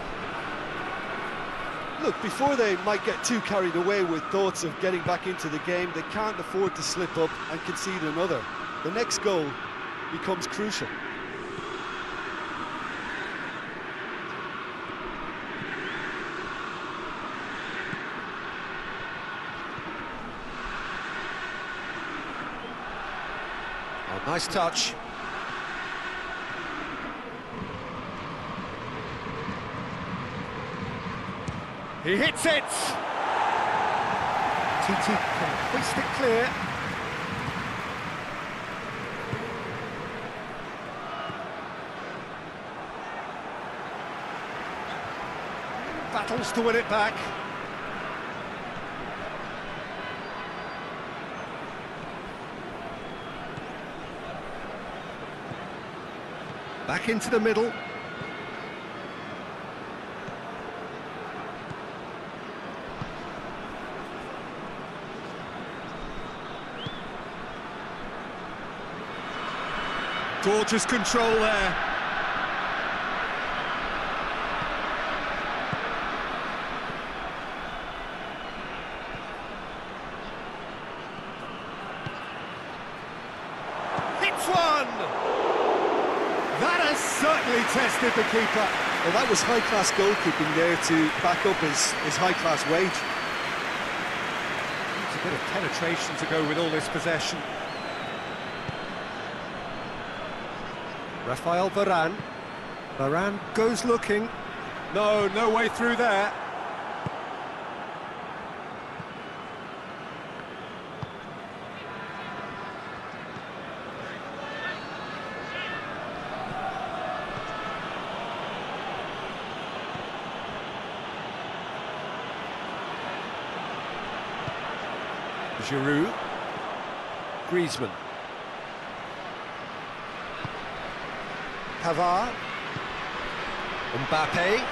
Look, before they might get too carried away with thoughts of getting back into the game, they can't afford to slip up and concede another. The next goal becomes crucial. Oh, nice touch. He hits it! Titi can hoist it clear. Battles to win it back. Back into the middle. Gorgeous control there. Hits one! That has certainly tested the keeper. Well, that was high-class goalkeeping there to back up his high-class wage. Needs a bit of penetration to go with all this possession. Rafael Varane. Varane goes looking. No way through there. Giroud. Griezmann. Pavard. Mbappe.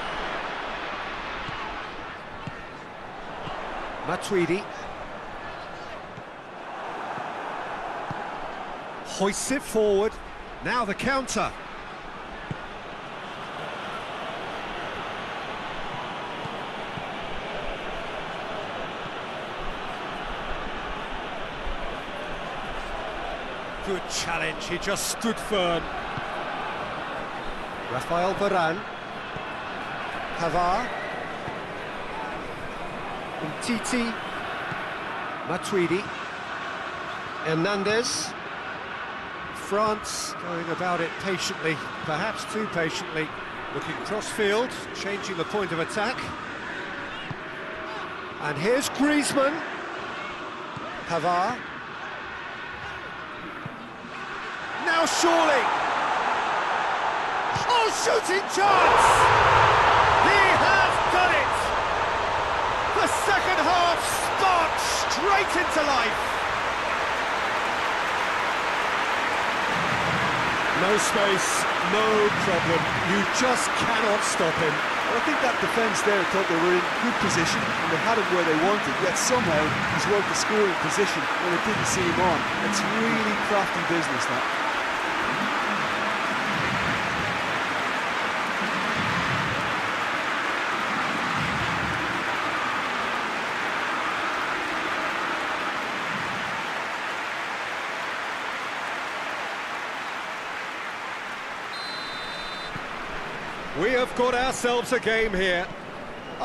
Matuidi. Hoists it forward. Now the counter. Good challenge, he just stood firm. Rafael Varane. Pavard. Umtiti. Matuidi. Hernandez. France going about it patiently, perhaps too patiently. Looking cross-field, changing the point of attack. And here's Griezmann. Pavard. Now surely. Oh, shooting chance! He has done it! The second half sparked straight into life. No space, no problem. You just cannot stop him. Well, I think that defence there thought they were in good position and they had him where they wanted, yet somehow he's worked the scoring position when it didn't see him on. It's really crafty business, that. We have got ourselves a game here.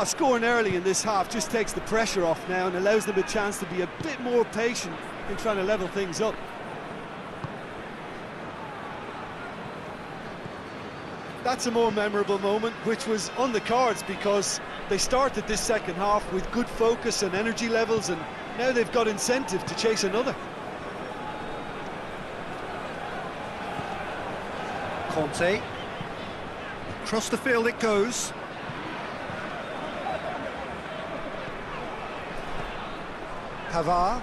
Scoring early in this half just takes the pressure off now and allows them a chance to be a bit more patient in trying to level things up. That's a more memorable moment, which was on the cards because they started this second half with good focus and energy levels, and now they've got incentive to chase another. Conte. Across the field it goes. Pavard.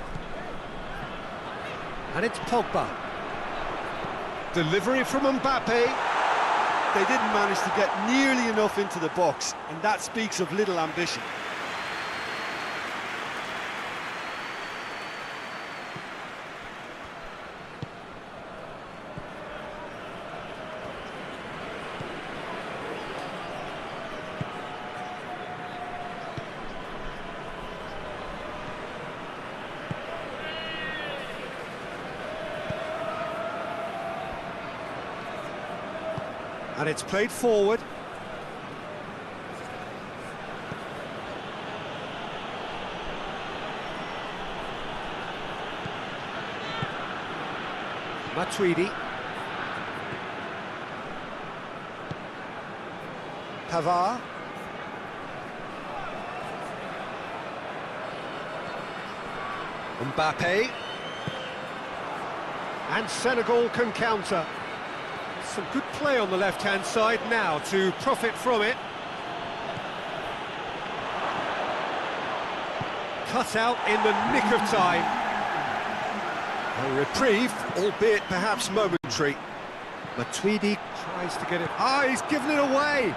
And it's Pogba. Delivery from Mbappe. They didn't manage to get nearly enough into the box, and that speaks of little ambition. And it's played forward. Matuidi. Pavard. Mbappe. And Senegal can counter. Some good play on the left-hand side now to profit from it. Cut out in the nick of time. A reprieve, albeit perhaps momentary. Matuidi tries to get it. Ah, he's given it away!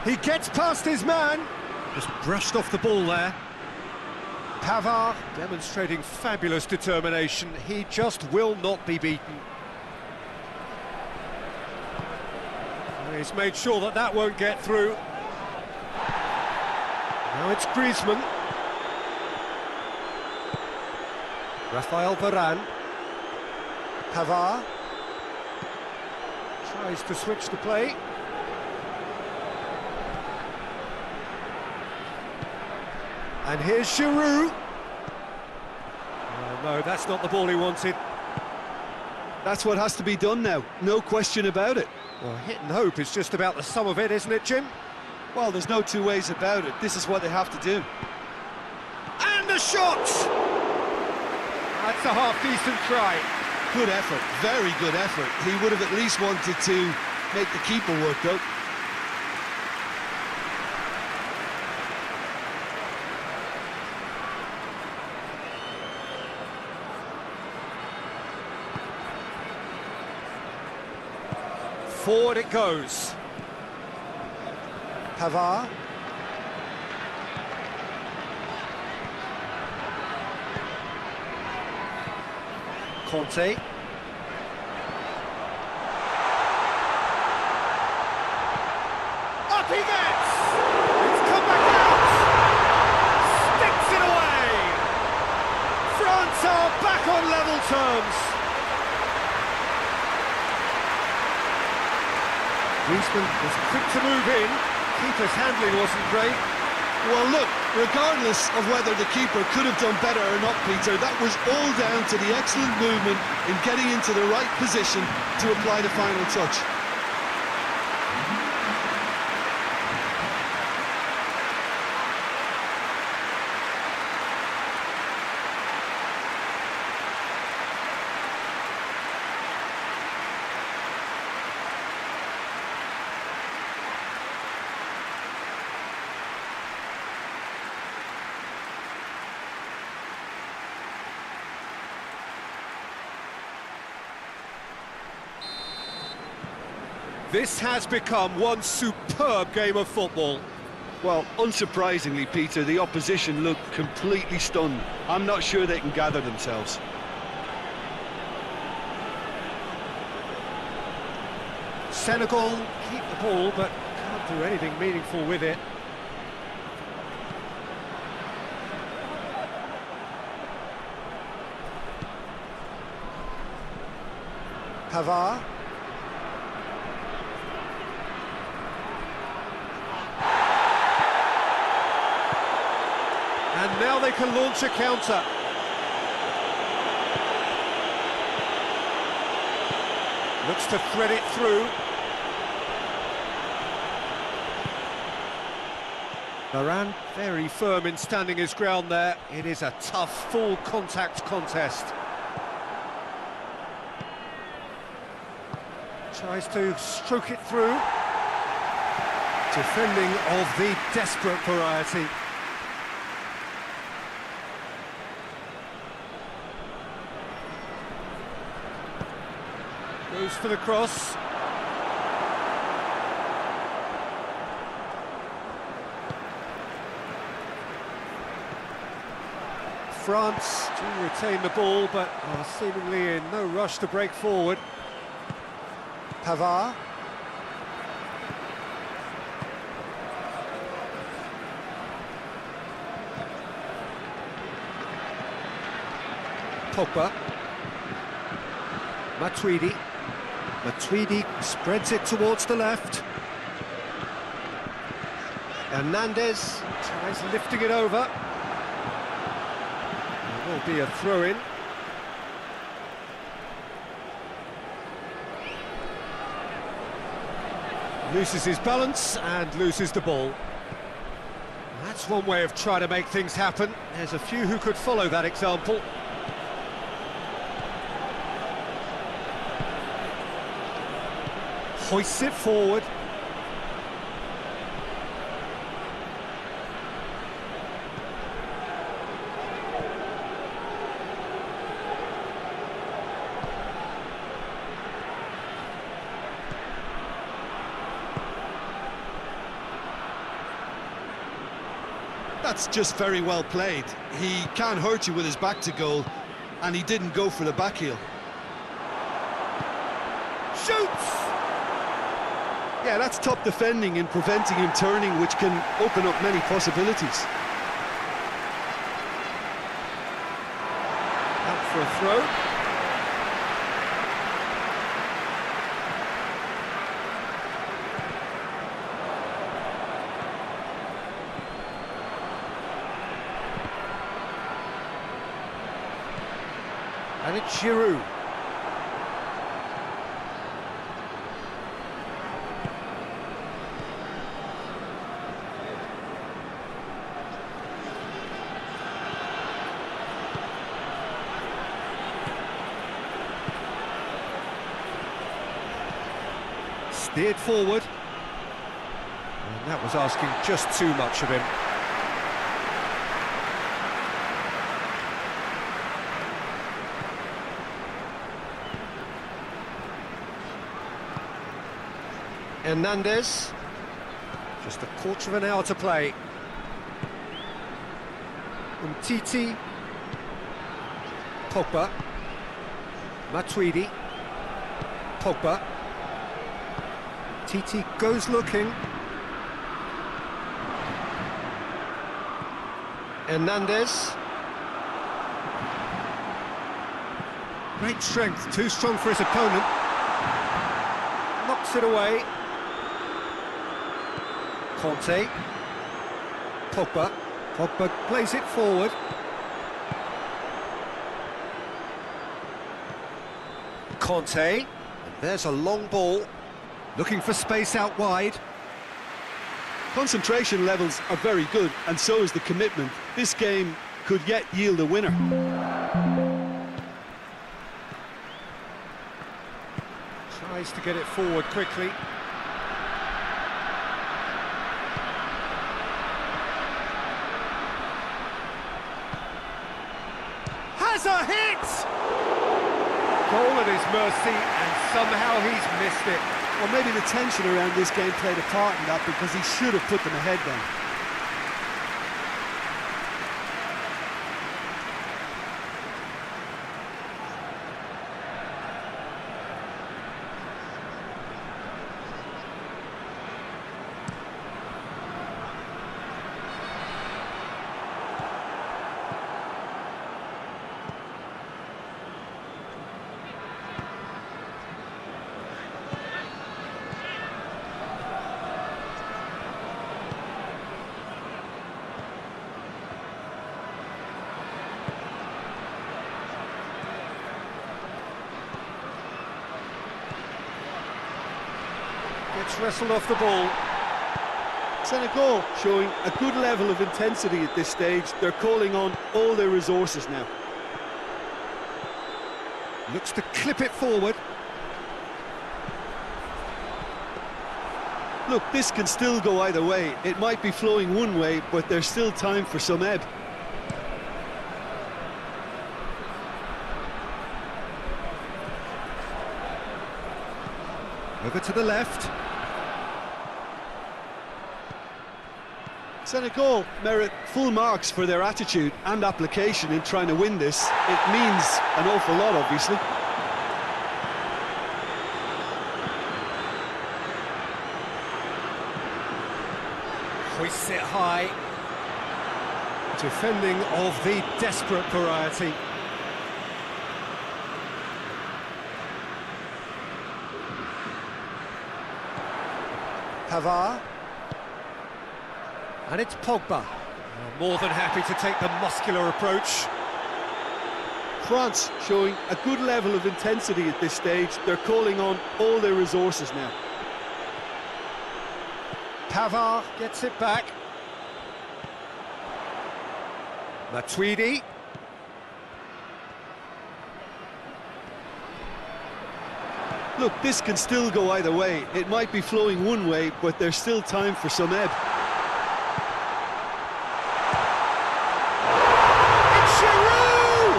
He gets past his man. Just brushed off the ball there. Pavard demonstrating fabulous determination. He just will not be beaten. He's made sure that that won't get through. Now it's Griezmann. Rafael Varane. Pavard tries to switch the play. And here's Giroud. Oh, no, that's not the ball he wanted. That's what has to be done now, no question about it. Well, hit and hope is just about the sum of it, isn't it, Jim? Well, there's no two ways about it. This is what they have to do. And the shot! That's a half-decent try. Good effort, very good effort. He would have at least wanted to make the keeper work, though. Forward it goes. Pavard. Conte. Up he gets! It's come back out! Sticks it away! France are back on level terms! Griezmann was quick to move in. Keeper's handling wasn't great. Well, look, regardless of whether the keeper could have done better or not, Peter, that was all down to the excellent movement in getting into the right position to apply the final touch. This has become one superb game of football. Well, unsurprisingly, Peter, the opposition looked completely stunned. I'm not sure they can gather themselves. Senegal keep the ball, but can't do anything meaningful with it. Pavard. And now they can launch a counter. Looks to thread it through. Varane very firm in standing his ground there. It is a tough, full contact contest. Tries to stroke it through. Defending of the desperate variety. Goes for the cross. France do retain the ball, but are seemingly in no rush to break forward. Pavard. Pogba. Matuidi. Matuidi spreads it towards the left. Hernandez tries lifting it over. There will be a throw-in. Loses his balance and loses the ball. That's one way of trying to make things happen. There's a few who could follow that example. Hoists it forward. That's just very well played. He can't hurt you with his back to goal, and he didn't go for the back heel. Shoots! Yeah, that's top defending and preventing him turning, which can open up many possibilities. Out for a throw. And it's Giroud. Steered forward. And that was asking just too much of him. Hernandez, just a quarter of an hour to play. Umtiti, Pogba, Matuidi, Pogba, Titi goes looking. Hernandez. Great strength, too strong for his opponent. Knocks it away. Conte, Pogba, Pogba plays it forward. Conte, and there's a long ball, looking for space out wide. Concentration levels are very good, and so is the commitment. This game could yet yield a winner. Tries to get it forward quickly. Has a hit! Goal at his mercy, and somehow he's missed it. Well, maybe the tension around this game played a part in that, because he should have put them ahead then. Gets wrestled off the ball. Senegal showing a good level of intensity at this stage. They're calling on all their resources now. Looks to clip it forward. Look, this can still go either way. It might be flowing one way, but there's still time for some ebb. Over to the left. Senegal merit full marks for their attitude and application in trying to win this. It means an awful lot, obviously. Hoists it high. Defending of the desperate variety. Pavard. And it's Pogba. More than happy to take the muscular approach. France showing a good level of intensity at this stage. They're calling on all their resources now. Pavard gets it back. Matuidi. Look, this can still go either way. It might be flowing one way, but there's still time for some ebb. It's Giroud!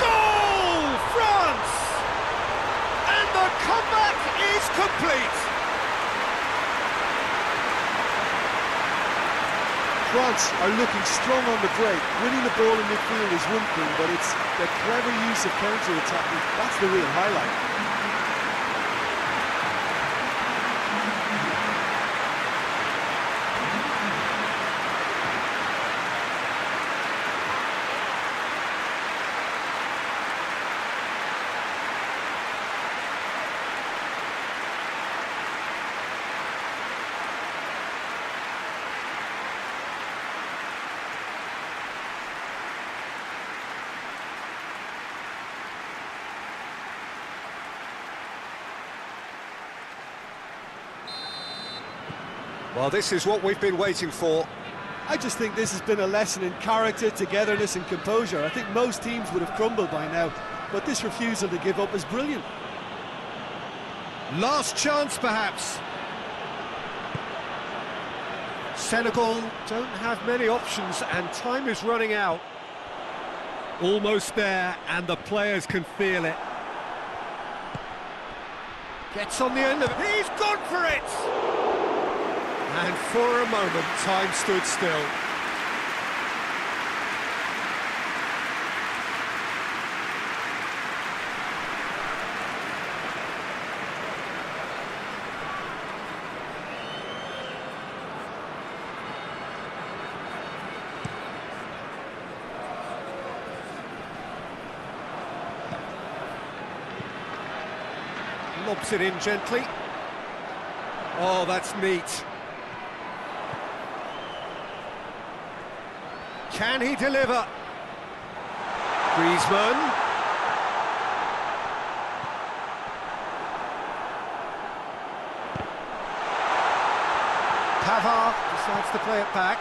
Goal! France! And the comeback is complete! France are looking strong on the break. Winning the ball in midfield is one thing, but it's the clever use of counter-attacking. That's the real highlight. Well, this is what we've been waiting for. I just think this has been a lesson in character, togetherness and composure. I think most teams would have crumbled by now, but this refusal to give up is brilliant. Last chance, perhaps. Senegal don't have many options, and time is running out. Almost there, and the players can feel it. Gets on the end of it. He's gone for it! And for a moment, time stood still. Lobs it in gently. Oh, that's neat. Can he deliver? Griezmann. Pavard decides to play it back.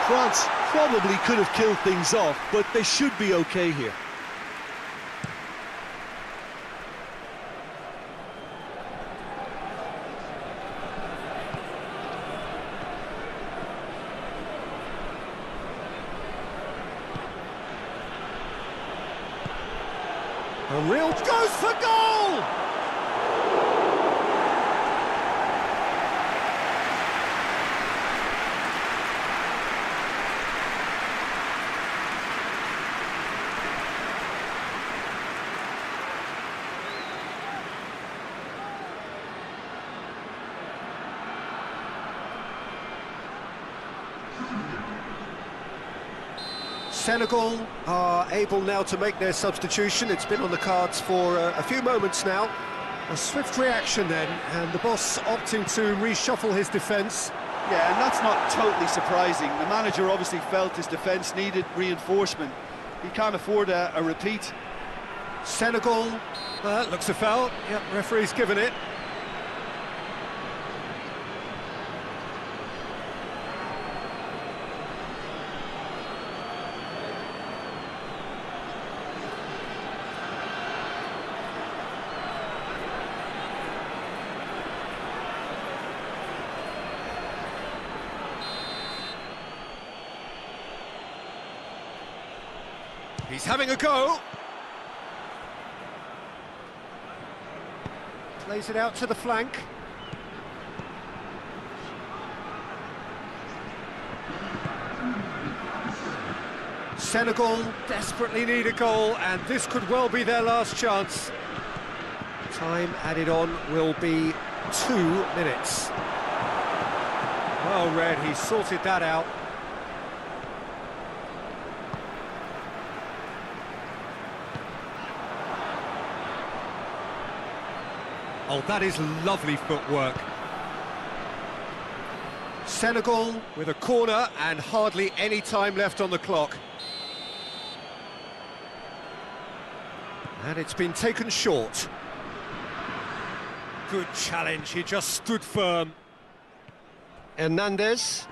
France probably could have killed things off, but they should be okay here. A real goes for goal! Senegal are able now to make their substitution. It's been on the cards for a few moments now. A swift reaction then, and the boss opting to reshuffle his defence. Yeah, and that's not totally surprising. The manager obviously felt his defence needed reinforcement. He can't afford a repeat. Senegal, looks a foul. Yep, referee's given it. He's having a go. Plays it out to the flank. Senegal desperately need a goal, and this could well be their last chance. Time added on will be 2 minutes. Well read, he sorted that out. Oh, that is lovely footwork. Senegal with a corner and hardly any time left on the clock. And it's been taken short. Good challenge, he just stood firm. Hernandez.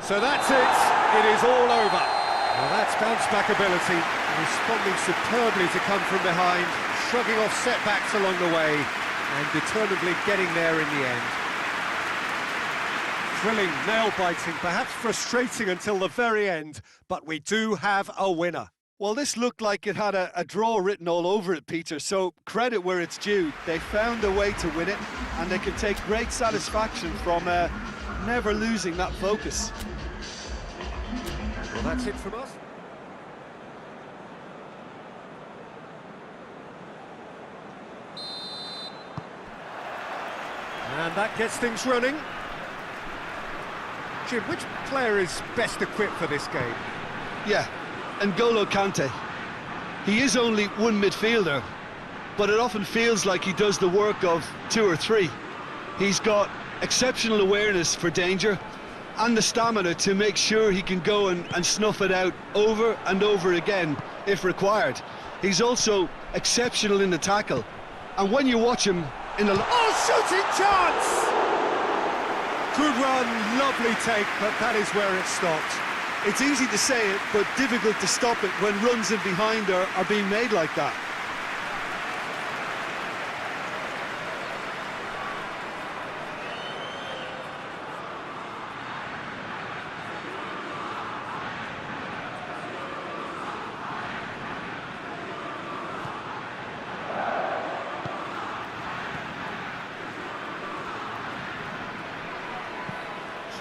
So that's it. It is all over. Well, that's bounce-back ability, responding superbly to come from behind, shrugging off setbacks along the way, and determinedly getting there in the end. Thrilling, nail-biting, perhaps frustrating until the very end, but we do have a winner. Well, this looked like it had a draw written all over it, Peter, so credit where it's due. They found a way to win it, and they can take great satisfaction from never losing that focus. Well, that's it from us. And that gets things running. Jim, which player is best equipped for this game? Yeah, N'Golo Kante. He is only one midfielder, but it often feels like he does the work of two or three. He's got exceptional awareness for danger and the stamina to make sure he can go and snuff it out over and over again if required. He's also exceptional in the tackle, and when you watch him in the... Oh, shooting chance! Good run, lovely take, but that is where it stopped. It's easy to say it, but difficult to stop it when runs in behind are being made like that.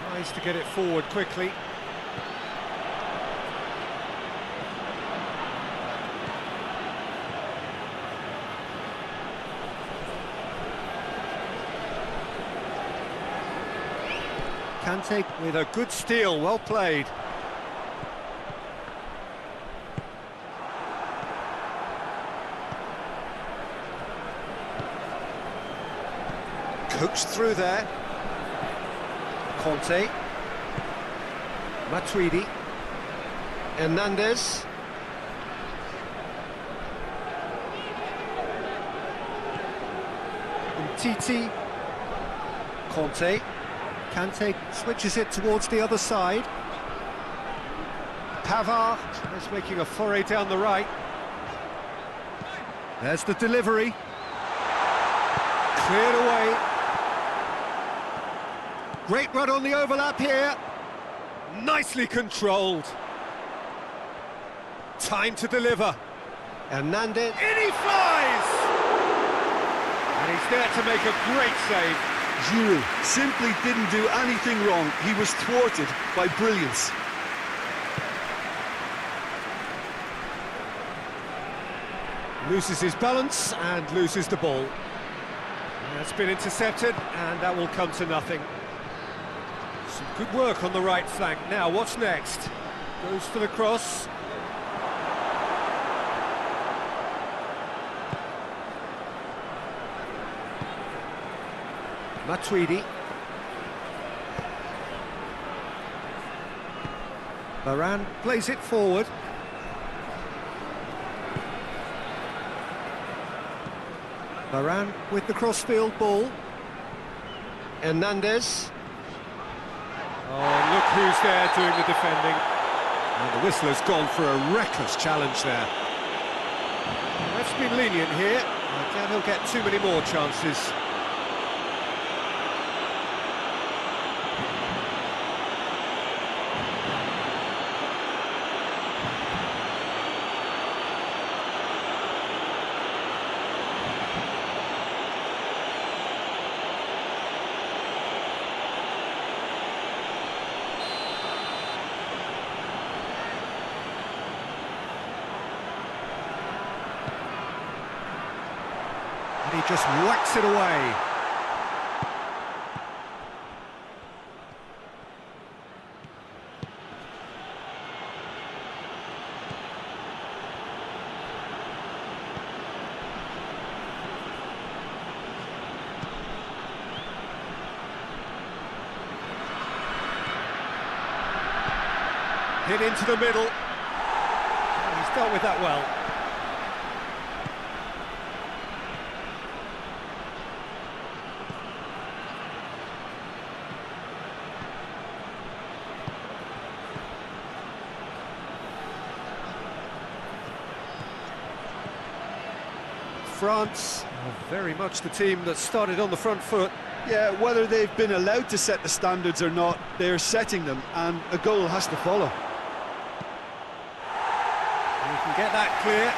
Tries to get it forward quickly. Kante with a good steal, well played. Coaxed through there. Conte. Matuidi. Hernandez. Umtiti. Conte. Kante switches it towards the other side. Pavard is making a foray down the right. There's the delivery. Cleared away. Great run on the overlap here. Nicely controlled. Time to deliver. Hernandez. In he flies! And he's there to make a great save. Giroud simply didn't do anything wrong. He was thwarted by brilliance. Loses his balance and loses the ball. That's been intercepted, and that will come to nothing. Some good work on the right flank. Now, what's next? Goes for the cross. Matuidi. Varane plays it forward. Varane with the crossfield ball. Hernandez. Oh, look who's there doing the defending. And the whistler's gone for a reckless challenge there. Ref's been lenient here. I doubt he'll get too many more chances. He just whacks it away. Hit into the middle. Oh, he's dealt with that well. France are very much the team that started on the front foot. Yeah, whether they've been allowed to set the standards or not, they're setting them, and a goal has to follow. You can get that clear.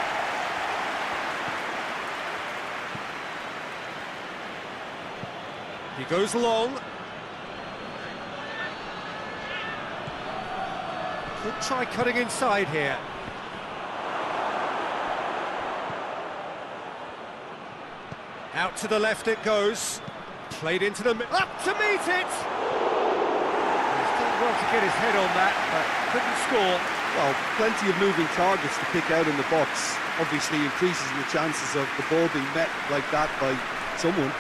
He goes long. Could try cutting inside here. Out to the left it goes. Played into the middle. Up to meet it! He's done well to get his head on that, but couldn't score. Well, plenty of moving targets to pick out in the box. Obviously increases the chances of the ball being met like that by someone.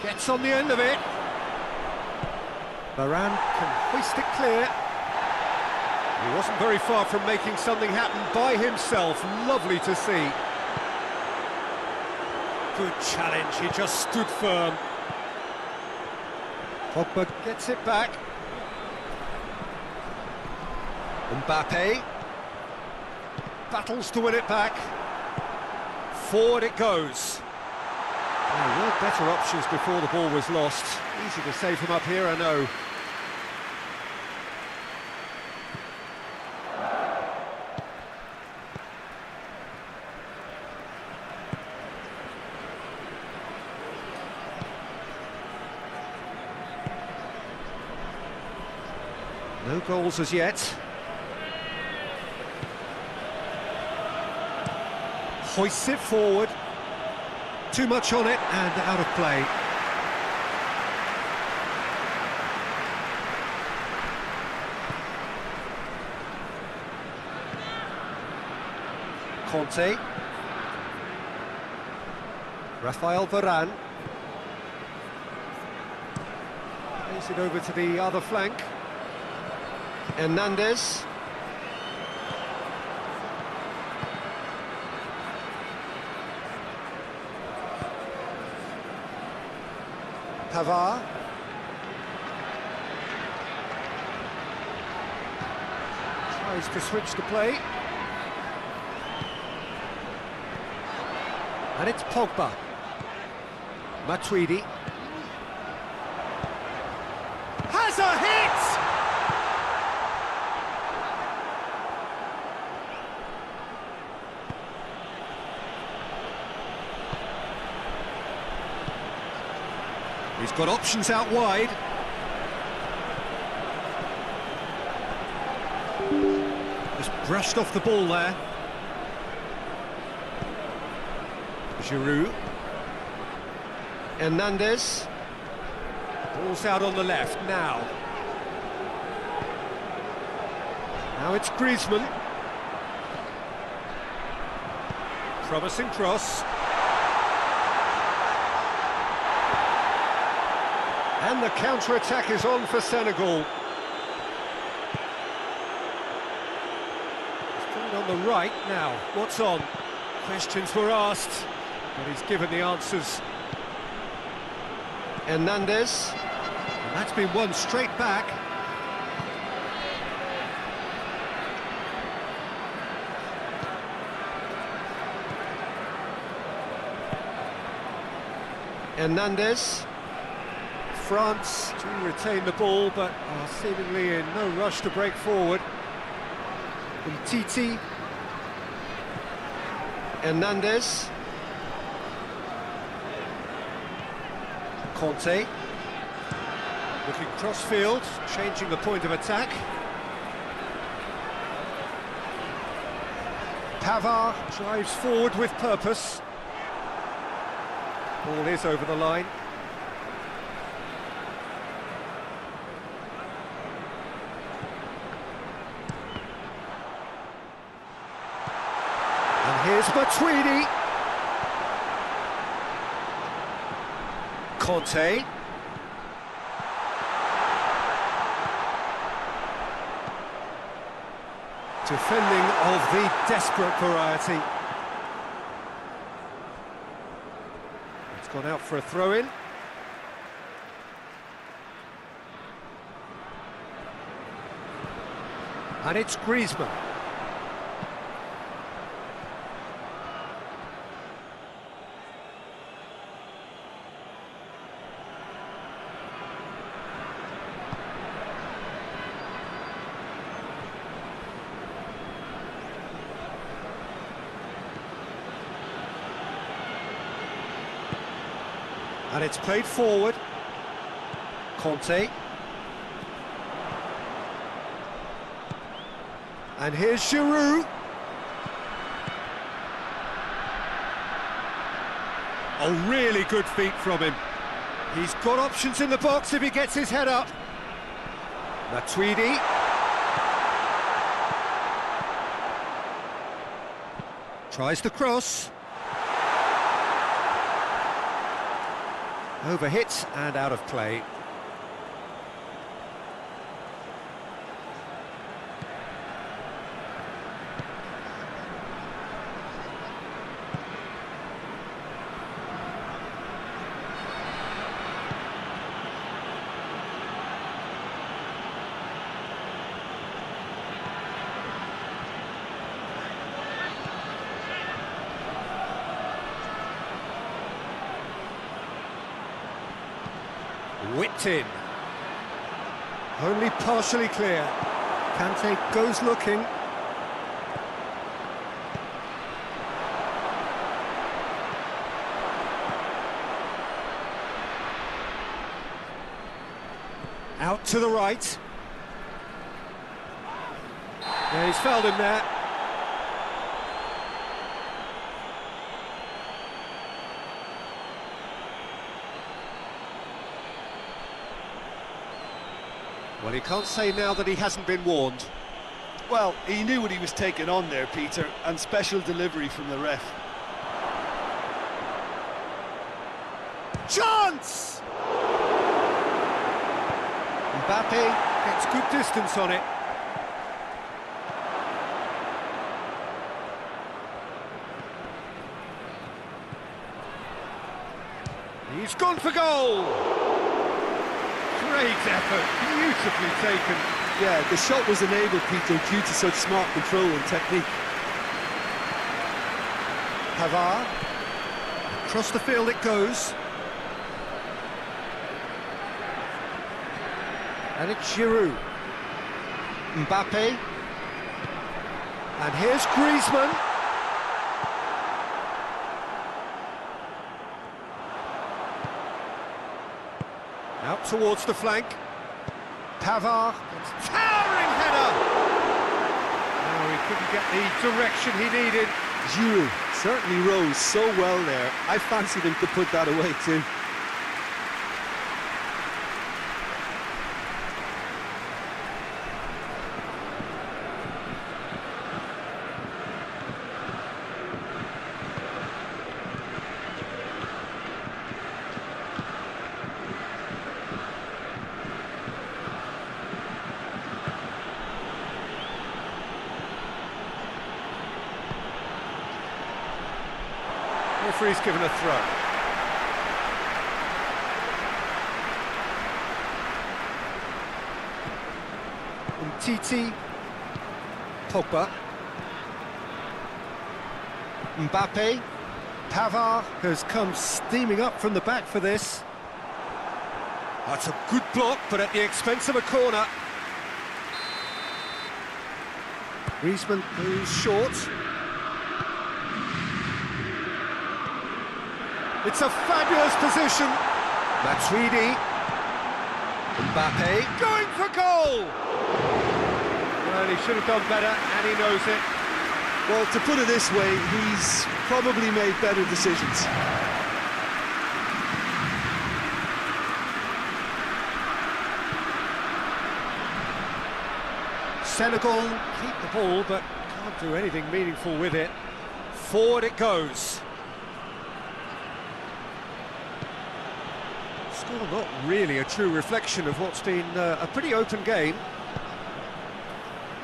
Gets on the end of it. Varane can hoist it clear. He wasn't very far from making something happen by himself. Lovely to see. Good challenge, he just stood firm. Pogba gets it back. Mbappe battles to win it back. Forward it goes. There were better options before the ball was lost. Easy to save him up here, I know. No goals as yet. Hoists it forward. Too much on it and out of play. Conte. Rafael Varane. Plays it over to the other flank. Hernandez. Pavard. Tries to switch the play. And it's Pogba. Matuidi. Has a hit! He's got options out wide. Just brushed off the ball there. Giroud. Hernandez. Ball's out on the left now. Now it's Griezmann. Promising cross. And the counter-attack is on for Senegal. Still on the right now. What's on? Questions were asked, but he's given the answers. Hernandez. And that's been won straight back. Hernandez. France do retain the ball, but are seemingly in no rush to break forward. Titi. Hernandez. Conte. Looking cross-field, changing the point of attack. Pavard drives forward with purpose. Ball is over the line. And here's Matuidi. Conte. Defending of the desperate variety. It's gone out for a throw-in. And it's Griezmann. And it's played forward. Conte. And here's Giroud. Oh, really good feet from him. He's got options in the box if he gets his head up. Matuidi. Tries the cross. Overhit and out of play. Whipped in. Only partially clear. Kante goes looking. Out to the right. Yeah, he's fouled him there. Well, he can't say now that he hasn't been warned. Well, he knew what he was taking on there, Peter, and special delivery from the ref. Chance! Mbappe gets good distance on it. He's gone for goal! Great effort, beautifully taken. Yeah, the shot was enabled, Peter, due to such smart control and technique. Pavard. Across the field it goes. And it's Giroud. Mbappe. And here's Griezmann. Out towards the flank. Pavard. It's towering header. No, he couldn't get the direction he needed. Giroud certainly rose so well there. I fancied him to put that away too. Referee's given a throw. Titi. Pogba. Mbappe. Pavard has come steaming up from the back for this. That's a good block, but at the expense of a corner. Griezmann moves short. It's a fabulous position. Matuidi. Mbappe going for goal! Well, he should have done better, and he knows it. Well, to put it this way, he's probably made better decisions. Senegal keep the ball, but can't do anything meaningful with it. Forward it goes. Score not really a true reflection of what's been a pretty open game.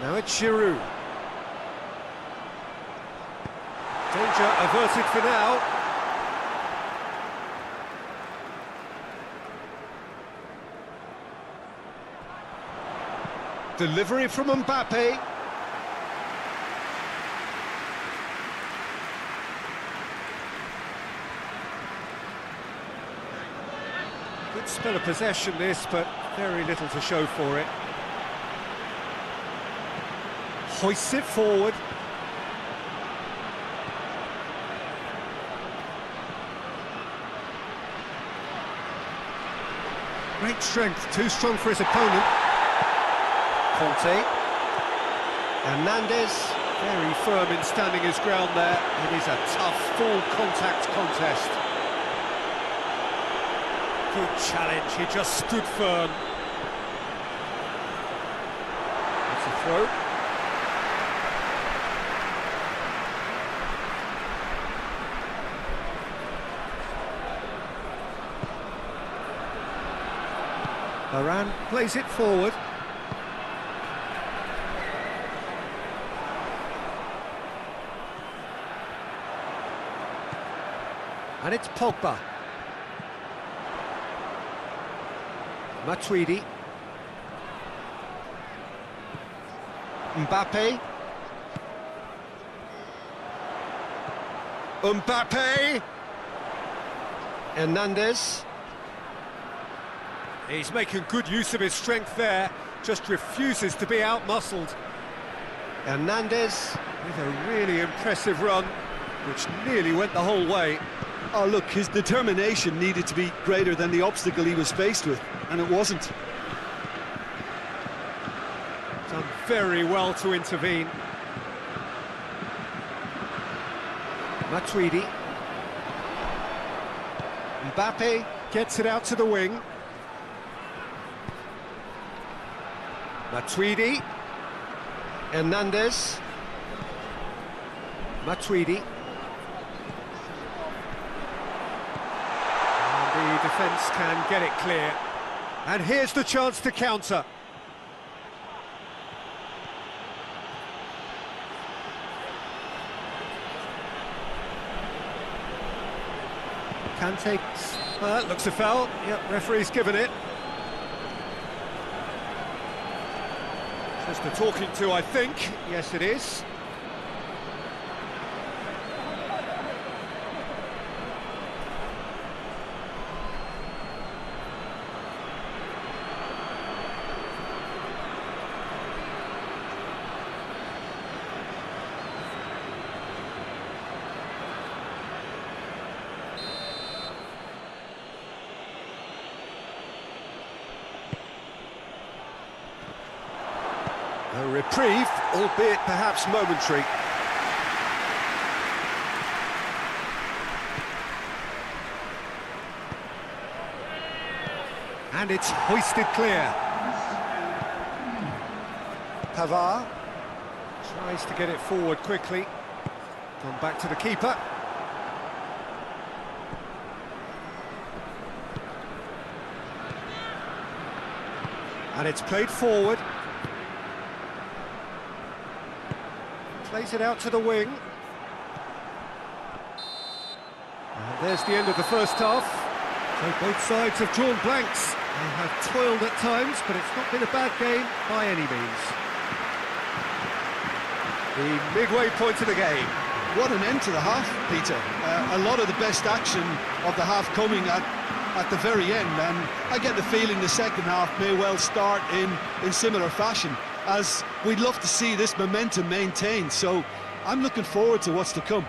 Now it's Giroud. Danger averted for now. Delivery from Mbappe. Good spell of possession this, but very little to show for it. Hoists it forward. Great strength, too strong for his opponent. Conte. Hernandez, very firm in standing his ground there. It is a tough, full contact contest. Good challenge, he just stood firm. It's a throw. Varane plays it forward. And it's Pogba. Matuidi. Mbappe. Mbappe. Hernandez. He's making good use of his strength there, just refuses to be out-muscled. Hernandez with a really impressive run, which nearly went the whole way. Oh, look, his determination needed to be greater than the obstacle he was faced with, and it wasn't. Done very well to intervene. Matuidi. Mbappe gets it out to the wing. Matuidi. Hernandez. Matuidi. And the defence can get it clear. And here's the chance to counter. Kante, looks a foul. Yep, referee's given it. Just the talking to, I think. Yes, it is. A reprieve, albeit perhaps momentary. And it's hoisted clear. Pavard tries to get it forward quickly. Gone back to the keeper. And it's played forward. Plays it out to the wing. And there's the end of the first half. So both sides have drawn blanks. They have toiled at times, but it's not been a bad game by any means. The midway point of the game. What an end to the half, Peter. A lot of the best action of the half coming at at the very end, and I get the feeling the second half may well start in similar fashion, as we'd love to see this momentum maintained. So I'm looking forward to what's to come.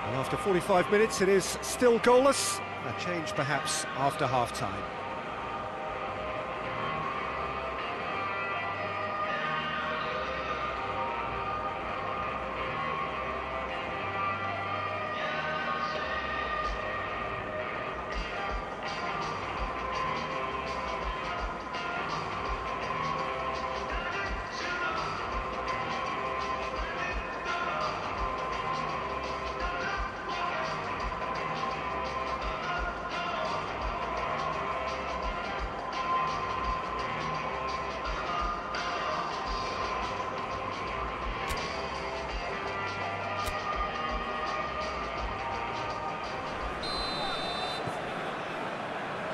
And after 45 minutes, it is still goalless. A change perhaps after half-time.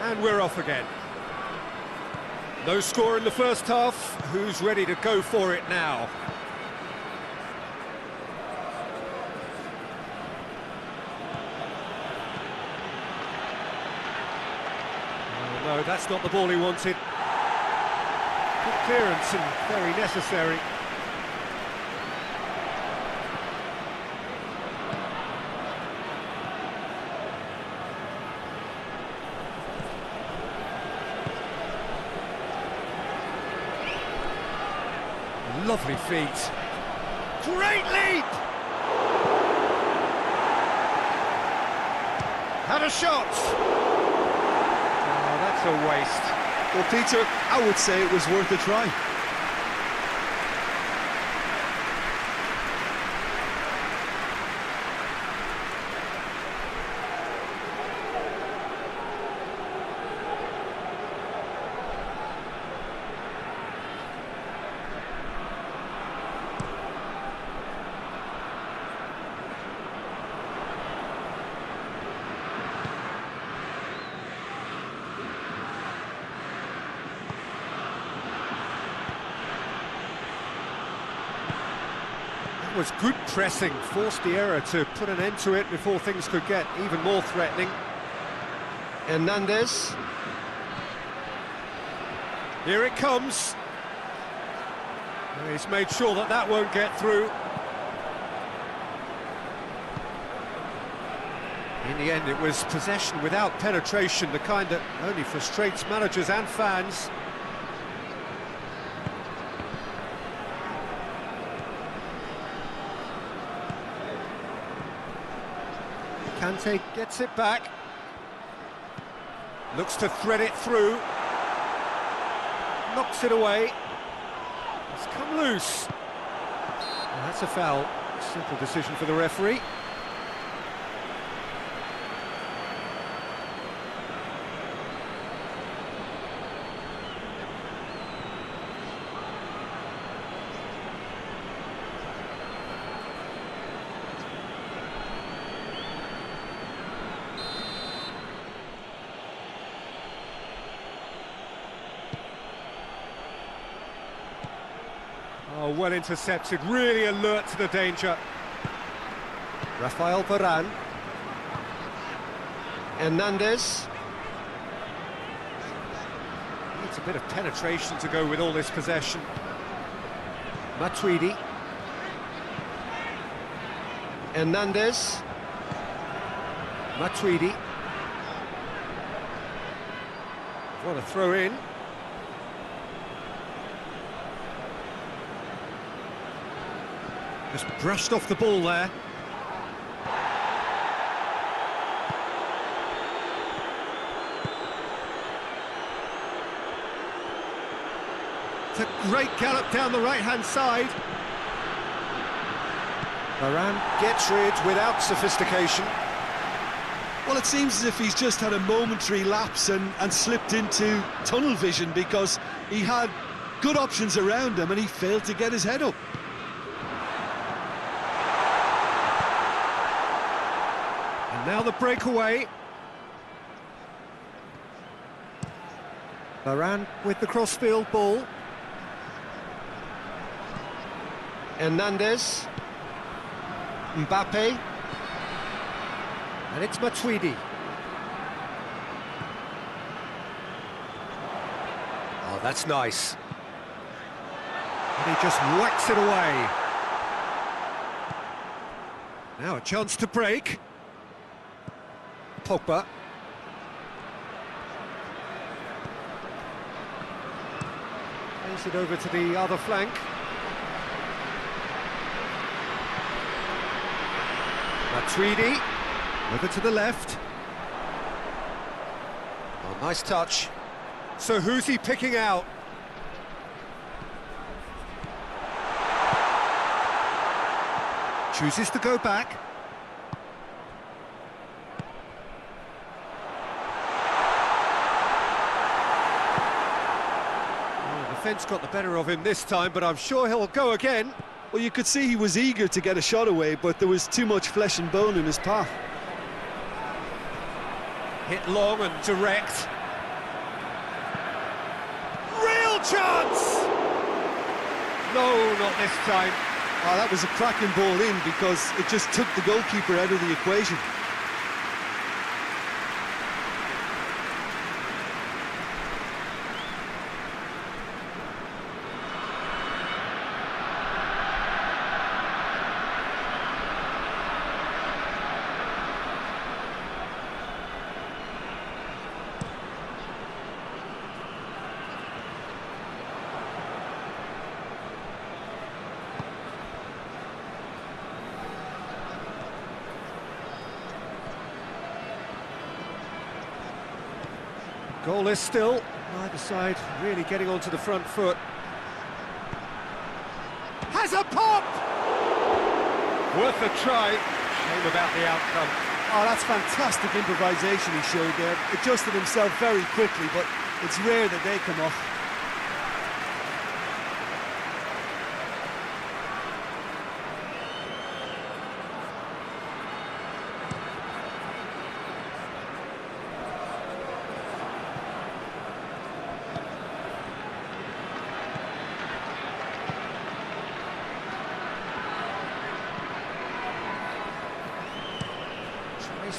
And we're off again. No score in the first half. Who's ready to go for it now? Oh, no, that's not the ball he wanted. Good clearance and very necessary. Lovely feet. Great leap! Had a shot! Oh, that's a waste. Well, Peter, I would say it was worth a try. Was good pressing, forced the error to put an end to it before things could get even more threatening. Hernandez. Here it comes. He's made sure that that won't get through. In the end, it was possession without penetration, the kind that only frustrates managers and fans. Kante gets it back, looks to thread it through, knocks it away, it's come loose. Well, that's a foul, simple decision for the referee. Oh, well intercepted, really alert to the danger. Rafael Varane. Hernandez. Needs a bit of penetration to go with all this possession. Matuidi. Hernandez. Matuidi. What a throw in. Just brushed off the ball there. It's a great gallop down the right-hand side. Varane gets rid without sophistication. Well, it seems as if he's just had a momentary lapse and slipped into tunnel vision, because he had good options around him and he failed to get his head up. Now the breakaway. Varane with the crossfield ball. Hernandez. Mbappe. And it's Matuidi. That's nice. And he just whacks it away. Now a chance to break. Pogba. Plays it over to the other flank. Matuidi. Over to the left. Oh, nice touch. So who's he picking out? Chooses to go back. Oh, the defence got the better of him this time, but I'm sure he'll go again. Well, you could see he was eager to get a shot away, but there was too much flesh and bone in his path. Hit long and direct. Real chance! No, not this time. Oh, that was a cracking ball in because it just took the goalkeeper out of the equation. Goalless still, neither side really getting onto the front foot. Has a pop! Worth a try. Shame about the outcome. Oh, that's fantastic improvisation he showed there. Adjusted himself very quickly, but it's rare that they come off.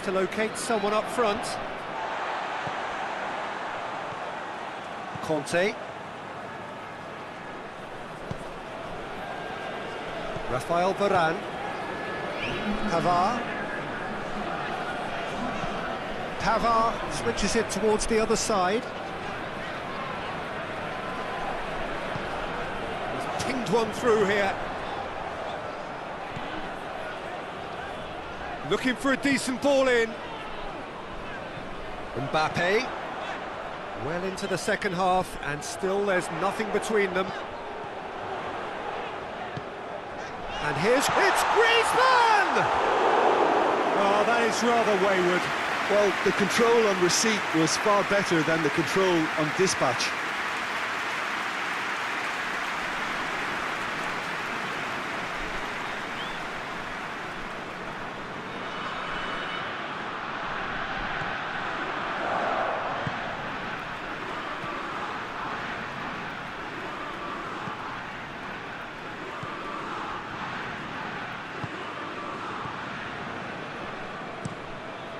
To locate someone up front. Conte. Rafael Varane. Pavard switches it towards the other side. He's pinged one through here. Looking for a decent ball in. Mbappe. Well into the second half, and still there's nothing between them. And it's Griezmann! Oh, that is rather wayward. Well, the control on receipt was far better than the control on dispatch.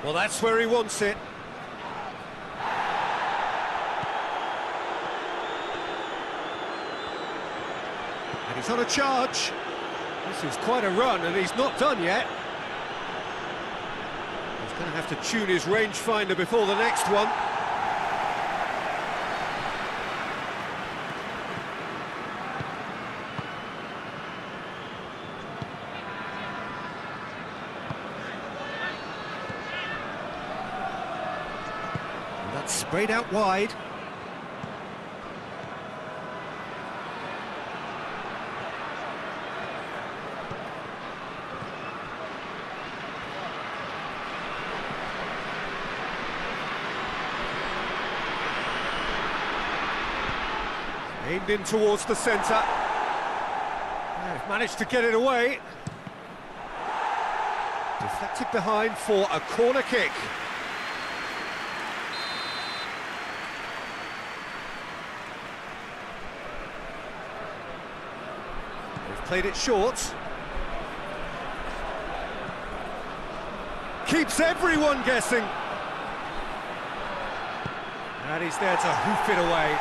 Well, that's where he wants it. And he's on a charge. This is quite a run, and he's not done yet. He's going to have to tune his rangefinder before the next one. Sprayed out wide. Aimed in towards the centre. They've managed to get it away. Deflected behind for a corner kick. Played it short. Keeps everyone guessing. And he's there to hoof it away.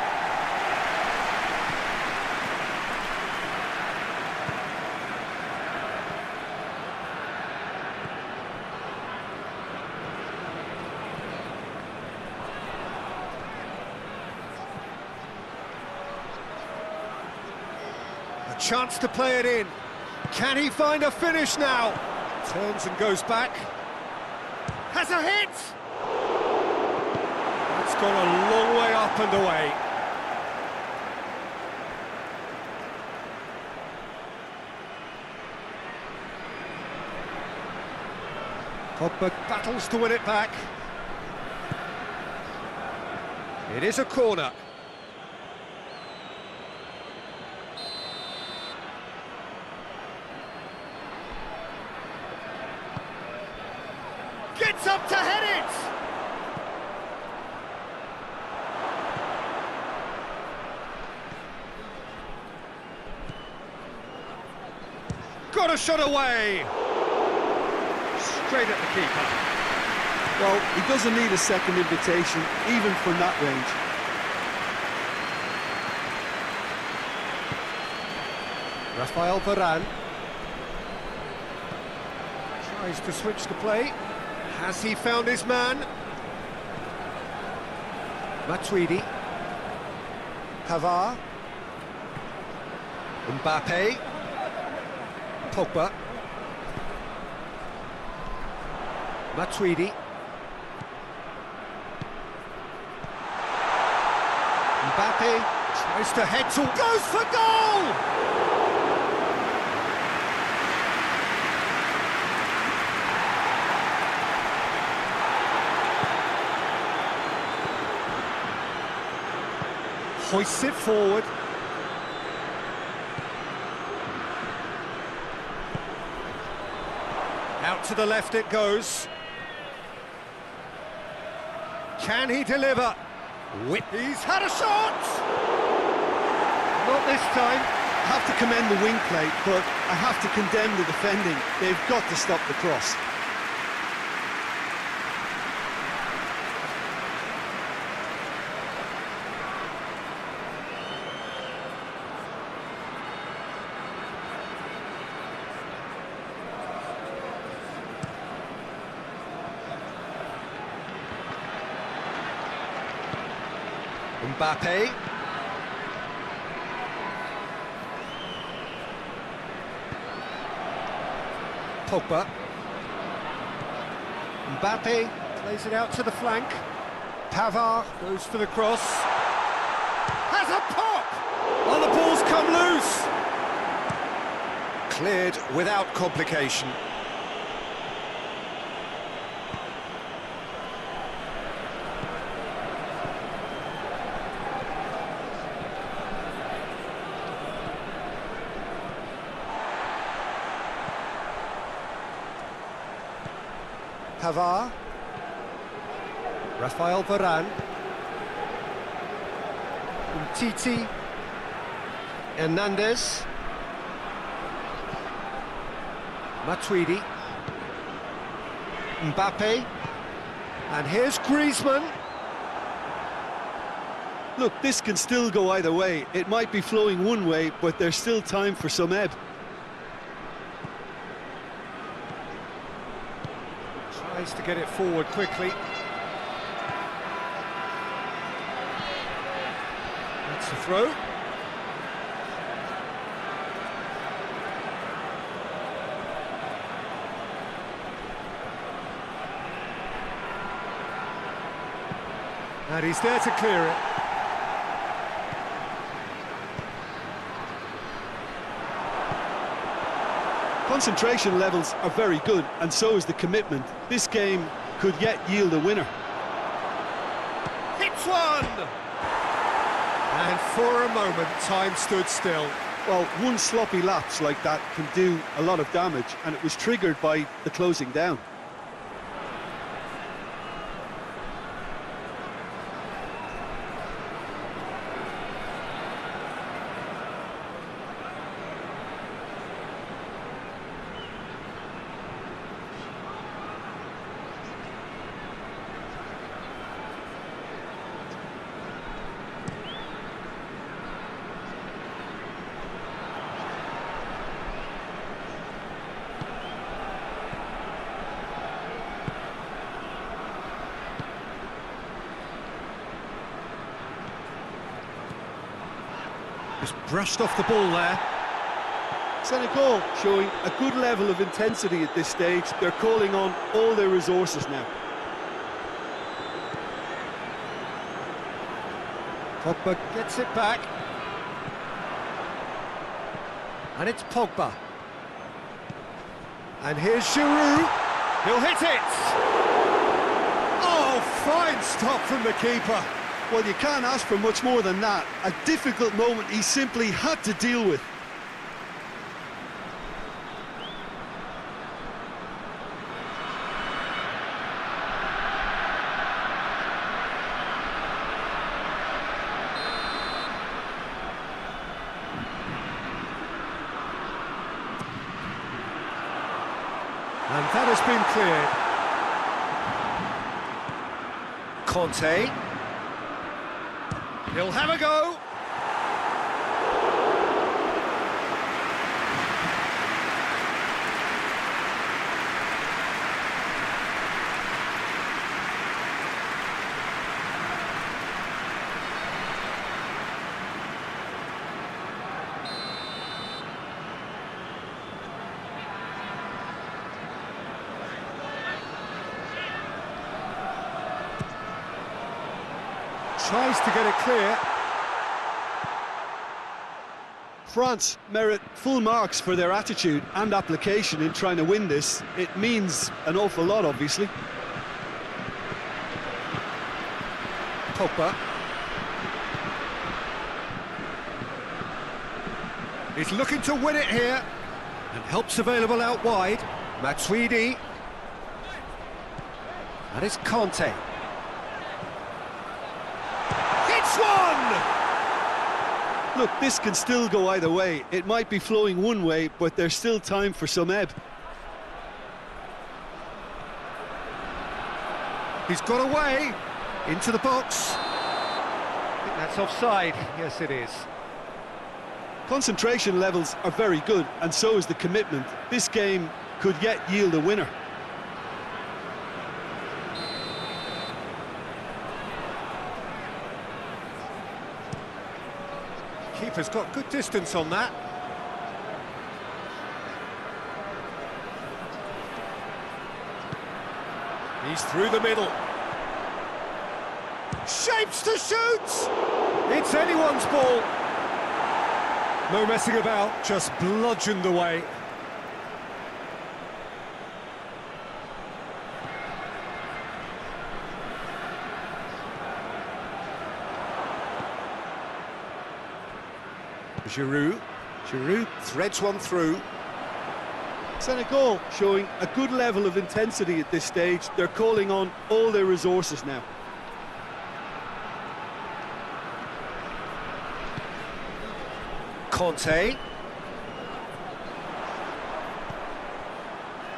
chance to play it in. Can he find a finish now? Turns and goes back. Has a hit! It's gone a long way up and away. Pogba battles to win it back. It is a corner. Gets up to head it! Got a shot away! Straight at the keeper. Well, he doesn't need a second invitation, even from that range. Rafael Varane tries to switch the play. Has he found his man? Matuidi. Pavard. Mbappe. Pogba. Matuidi. Mbappe tries to head to... Goes for goal! Hoists it forward. Out to the left it goes. Can he deliver? He's had a shot! Not this time. I have to commend the wing play, but I have to condemn the defending. They've got to stop the cross. Mbappe. Pogba. Mbappe plays it out to the flank. Pavard goes for the cross. Has a pop! Oh, the ball's come loose! Cleared without complication. Pavard. Rafael Varane. Umtiti. Hernandez. Matuidi. Mbappe. And here's Griezmann. Look, this can still go either way. It might be flowing one way, but there's still time for some ebb. Tries to get it forward quickly. That's a throw. And he's there to clear it. Concentration levels are very good, and so is the commitment. This game could yet yield a winner. Hits one! And for a moment, time stood still. Well, one sloppy lapse like that can do a lot of damage, and it was triggered by the closing down. Just brushed off the ball there. Senegal showing a good level of intensity at this stage. They're calling on all their resources now. Pogba gets it back. And it's Pogba. And here's Giroud. He'll hit it! Oh, fine stop from the keeper. Well, you can't ask for much more than that. A difficult moment he simply had to deal with. And that has been cleared. Conte. He'll have a go. Tries to get it clear. France merit full marks for their attitude and application in trying to win this. It means an awful lot, obviously. Pogba. He's looking to win it here. And help's available out wide. Matuidi. And it's Conte. One! Look, this can still go either way. It might be flowing one way, but there's still time for some ebb. He's got away into the box. I think that's offside. Yes, it is. Concentration levels are very good, and so is the commitment. This game could yet yield a winner. Keeper's got good distance on that. He's through the middle. Shapes to shoot! It's anyone's ball. No messing about, just bludgeoned away. Giroud threads one through. Senegal showing a good level of intensity at this stage. They're calling on all their resources now. Conte.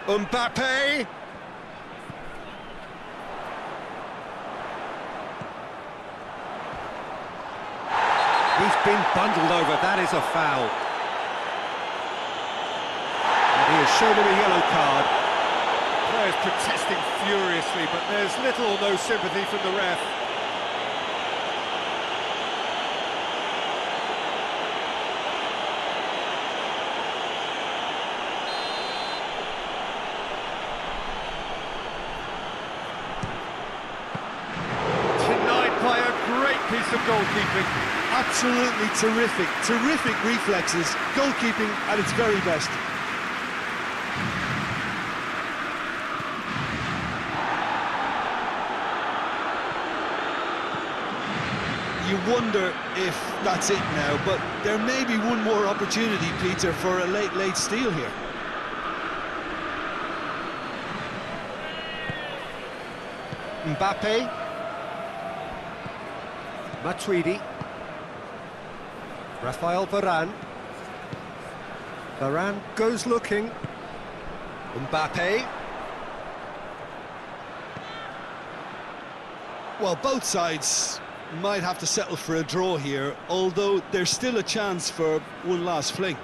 Mbappe. He's been bundled over, that is a foul. And he has shown him a yellow card. Players protesting furiously, but there's little or no sympathy from the ref. Denied by a great piece of goalkeeping. Absolutely terrific, terrific reflexes, goalkeeping at its very best. You wonder if that's it now, but there may be one more opportunity, Peter, for a late steal here. Mbappe. Matuidi. Rafael Varane. Varane goes looking. Mbappe. Well, both sides might have to settle for a draw here, although there's still a chance for one last fling.